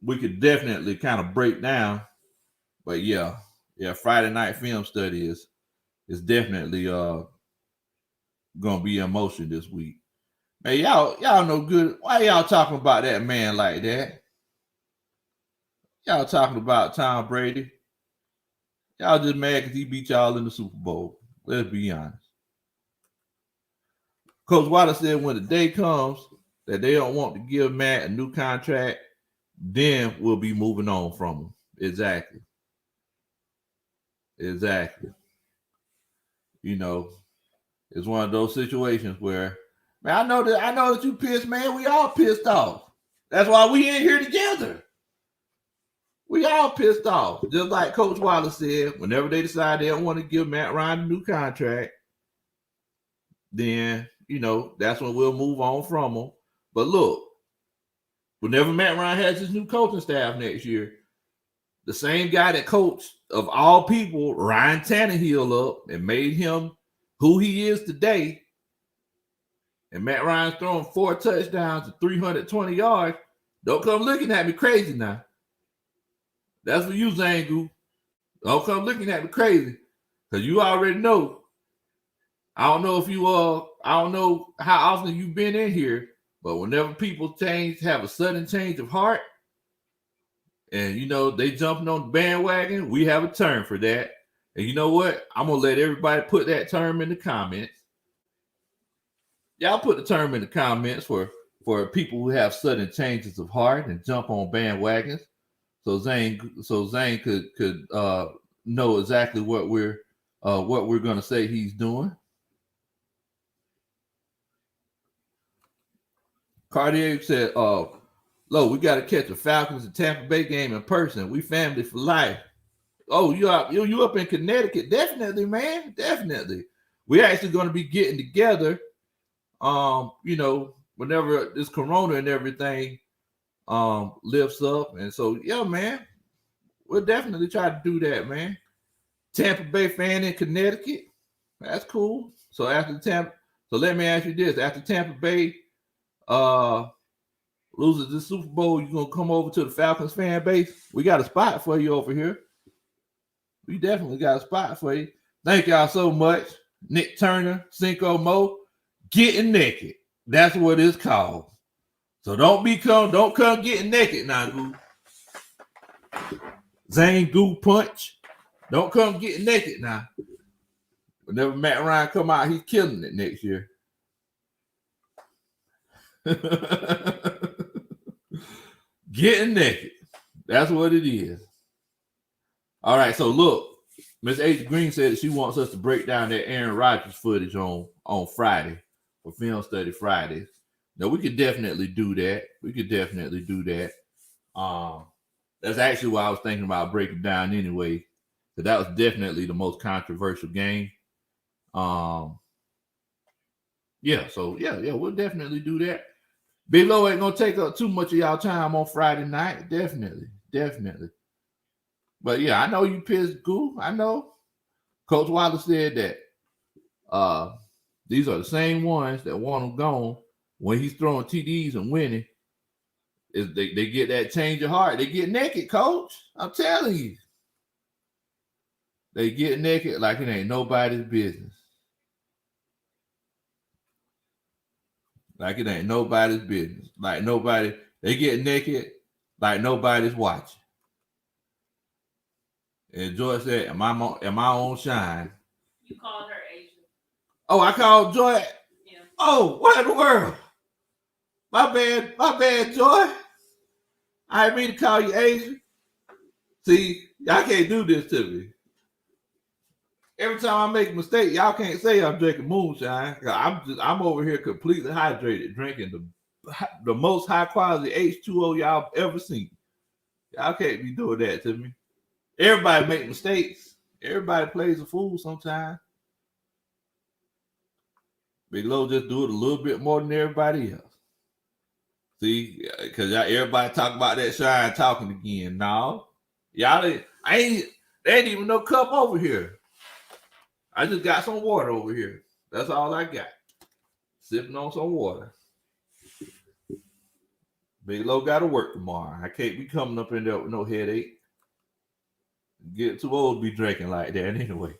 we could definitely kind of break down. But yeah, Friday night film study is definitely going to be in motion this week. Hey, y'all know good. Why y'all talking about that man like that? Y'all talking about Tom Brady. Y'all just mad because he beat y'all in the Super Bowl. Let's be honest. Coach Wallace said when the day comes that they don't want to give Matt a new contract, then we'll be moving on from him. Exactly. It's one of those situations where, man, I know that you pissed, man. We all pissed off. That's why we in here together. We all pissed off. Just like Coach Wallace said, whenever they decide they don't want to give Matt Ryan a new contract, then, that's when we'll move on from him. But look, whenever Matt Ryan has his new coaching staff next year, the same guy that coached, of all people, Ryan Tannehill up and made him who he is today, and Matt Ryan's throwing 4 touchdowns and 320 yards, don't come looking at me crazy now. That's for you, Zangu. Don't come looking at me crazy, because you already know. I don't know how often you've been in here, but whenever people have a sudden change of heart, and they jumping on the bandwagon, we have a term for that. And you know what? I'm gonna let everybody put that term in the comments. Y'all put the term in the comments for people who have sudden changes of heart and jump on bandwagons. So Zane could know exactly what we're gonna say he's doing. Cartier said, Lo, we got to catch the Falcons and Tampa Bay game in person. We family for life. Oh, you up in Connecticut? Definitely, man. Definitely. We're actually going to be getting together, whenever this corona and everything lifts up. And so, yeah, man, we'll definitely try to do that, man. Tampa Bay fan in Connecticut. That's cool. So let me ask you this. After Tampa Bay loses the Super Bowl, you gonna come over to the Falcons fan base? We got a spot for you over here. We definitely got a spot for you. Thank y'all so much. Nick Turner, Cinco Mo, getting naked. That's what it's called. So don't come getting naked now, Goo. Zane Goo Punch. Don't come getting naked now. Whenever Matt Ryan come out, he's killing it next year. Getting naked. That's what it is. All right, so look, Miss H. Green said that she wants us to break down that Aaron Rodgers footage on Friday for Film Study Fridays. Now, we could definitely do that. That's actually what I was thinking about breaking down anyway. So that was definitely the most controversial game. So we'll definitely do that. Big Low ain't gonna take up too much of y'all time on Friday night. Definitely. But yeah, I know you pissed, Goo. I know. Coach Wallace said that these are the same ones that want him gone when he's throwing TDs and winning. Is they get that change of heart. They get naked, Coach. I'm telling you. They get naked like it ain't nobody's business. Like it ain't nobody's business. Like nobody, they get naked like nobody's watching. And Joy said, am I on shine? You called her Asian. Oh, I called Joy? Yeah. Oh, what in the world? My bad, Joy. I didn't mean to call you Asian. See, y'all can't do this to me. Every time I make a mistake, y'all can't say I'm drinking moonshine. I'm over here completely hydrated, drinking the most high quality H2O y'all ever seen. Y'all can't be doing that to me. Everybody make mistakes. Everybody plays a fool sometimes. Big Low just do it a little bit more than everybody else. See, because everybody talk about that shine talking again. No, y'all ain't even no cup over here. I just got some water over here. That's all I got. Sipping on some water. Big Low got to work tomorrow. I can't be coming up in there with no headache. Get too old to be drinking like that anyway.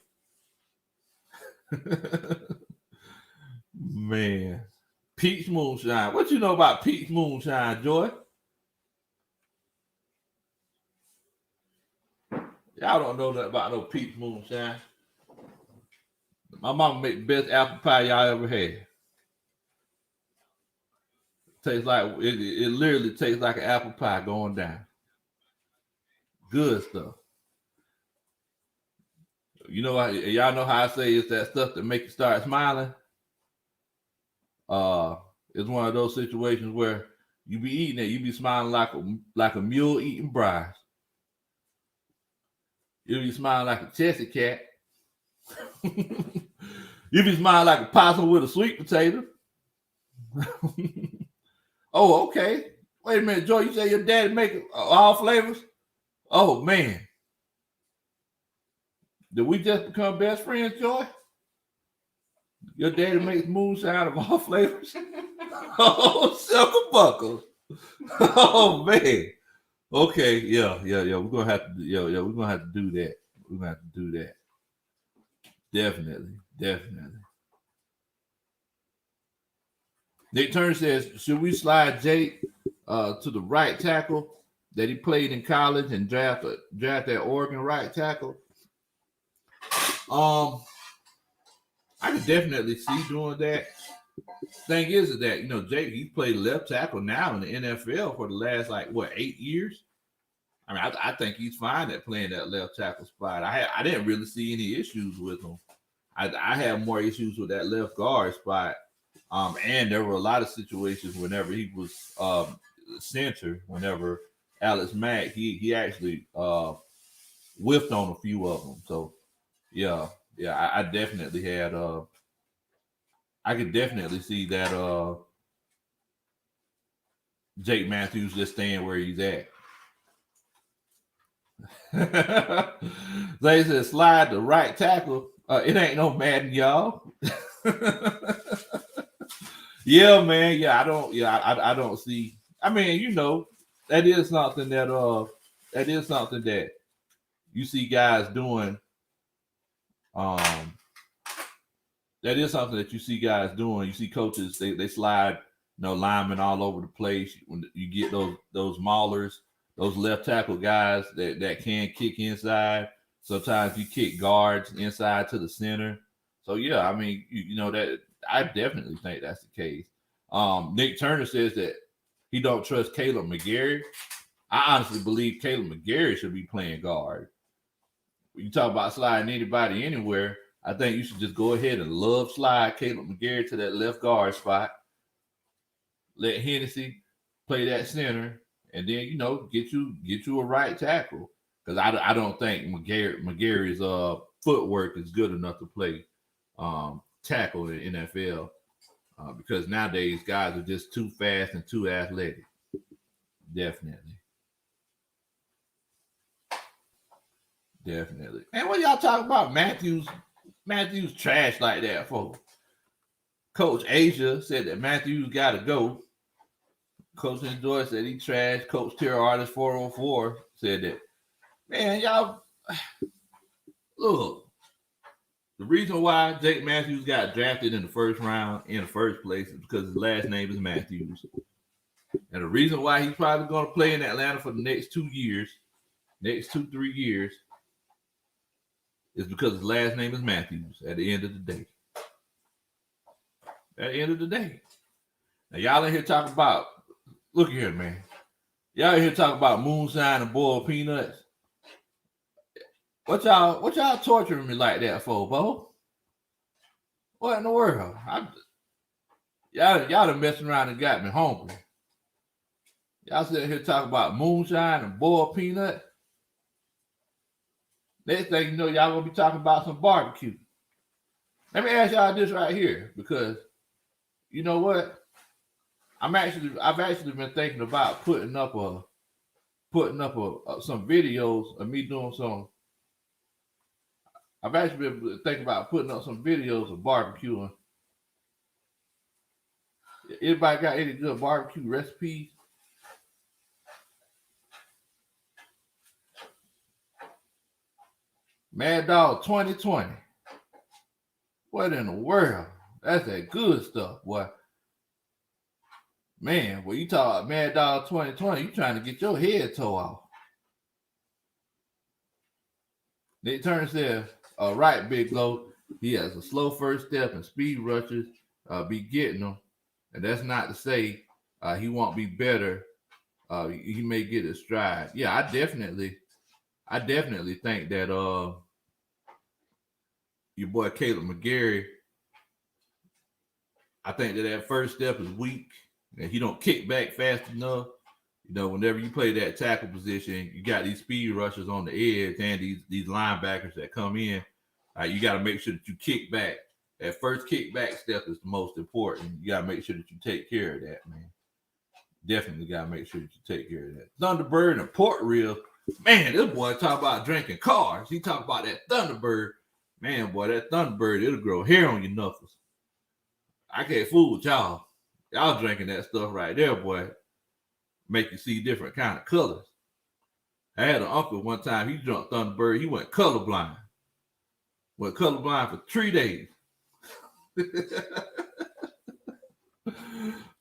Man. Peach moonshine. What you know about peach moonshine, Joy? Y'all don't know nothing about no peach moonshine. My mama make the best apple pie y'all ever had. Tastes like it literally tastes like an apple pie going down. Good stuff. You know, y'all know how I say it's that stuff that make you start smiling. It's one of those situations where you be eating it, you be smiling like a mule eating brats. You be smiling like a chessy cat. You be smiling like a possum with a sweet potato. Oh, okay. Wait a minute, Joy. You say your daddy make all flavors? Oh man. Did we just become best friends, Joy? Your daddy makes moonshine of all flavors? Oh, sucker buckles. Oh man. Okay, yeah. We're gonna have to we're gonna have to do that. We're gonna have to do that. Definitely. Nick Turner says, should we slide Jake to the right tackle that he played in college and draft that Oregon right tackle? I could definitely see doing that. Thing is that, you know, Jake, he played left tackle now in the NFL for the last 8 years. I mean, I think he's fine at playing that left tackle spot. I didn't really see any issues with him. I had more issues with that left guard spot. And there were a lot of situations whenever he was center, whenever Alex Mack, he actually whiffed on a few of them. So yeah, I definitely had I could definitely see that Jake Matthews just staying where he's at. They said slide the right tackle. It ain't no Madden, y'all. Yeah, man. Yeah, I don't see. I mean, you know, that is something that you see guys doing. That is something that you see guys doing. You see coaches, they slide, linemen all over the place. When you get those maulers, those left tackle guys that can kick inside. Sometimes you kick guards inside to the center. So yeah, I mean, you know that I definitely think that's the case. Nick Turner says that he don't trust Caleb McGarry. I honestly believe Caleb McGarry should be playing guard. When you talk about sliding anybody anywhere, I think you should just go ahead and love slide Caleb McGarry to that left guard spot. Let Hennessy play that center, and then get you a right tackle. Because I don't think McGarry's footwork is good enough to play tackle in the NFL. Because nowadays guys are just too fast and too athletic. Definitely. And what y'all talking about Matthews trash like that for? Coach Asia said that Matthews got to go. Coach Enjoy said he trash. Coach Terror Artist 404 said that. Man, y'all, look. The reason why Jake Matthews got drafted in the first round in the first place is because his last name is Matthews. And the reason why he's probably going to play in Atlanta for the next 2 years, 3 years, is because his last name is Matthews at the end of the day. Now, y'all in here talking about, look here, man. Y'all in here talking about moonshine and boiled peanuts. What y'all torturing me like that for, Bo? What in the world? Y'all done messing around and got me hungry. Y'all sitting here talking about moonshine and boiled peanut. Next thing you know, y'all gonna be talking about some barbecue. Let me ask y'all this right here, because you know what? I've actually been thinking about putting up some videos of me doing some. I've actually been thinking about putting up some videos of barbecuing. Anybody got any good barbecue recipes? Mad Dog 2020. What in the world? That's that good stuff, boy. Man, when you talk about Mad Dog 2020, you trying to get your head tore off. Nick Turner said, right, Big Low. He has a slow first step and speed rushes be getting them. And that's not to say he won't be better. He may get his stride. Yeah, I definitely think that your boy Caleb McGarry, I think that first step is weak. And he don't kick back fast enough. Whenever you play that tackle position, you got these speed rushers on the edge and these linebackers that come in. You got to make sure that you kick back. That first kickback step is the most important. You got to make sure that you take care of that, man. Definitely got to make sure that you take care of that. Thunderbird and Port Real. Man, this boy talk about drinking cars. He talk about that Thunderbird. Man, boy, that Thunderbird, it'll grow hair on your knuckles. I can't fool with y'all. Y'all drinking that stuff right there, boy. Make you see different kind of colors. I had an uncle one time, he drank Thunderbird. He went colorblind. Went colorblind for 3 days.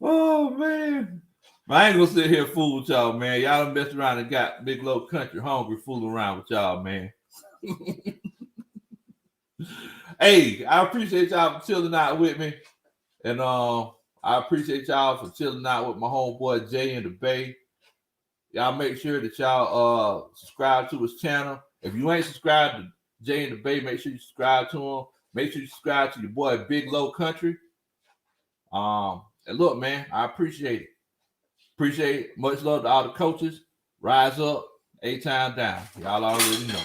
Oh, man. I ain't gonna sit here fool with y'all, man. Y'all done messed around and got Big Low Country hungry fooling around with y'all, man. Hey, I appreciate y'all for chilling out with me. And I appreciate y'all for chilling out with my homeboy JintheBay. Y'all make sure that y'all subscribe to his channel. If you ain't subscribed to JintheBay, make sure you subscribe to him. Make sure you subscribe to your boy BigLowKuntry. And look, man, I appreciate it. Appreciate it. Much love to all the coaches. Rise up, A-time down. Y'all already know.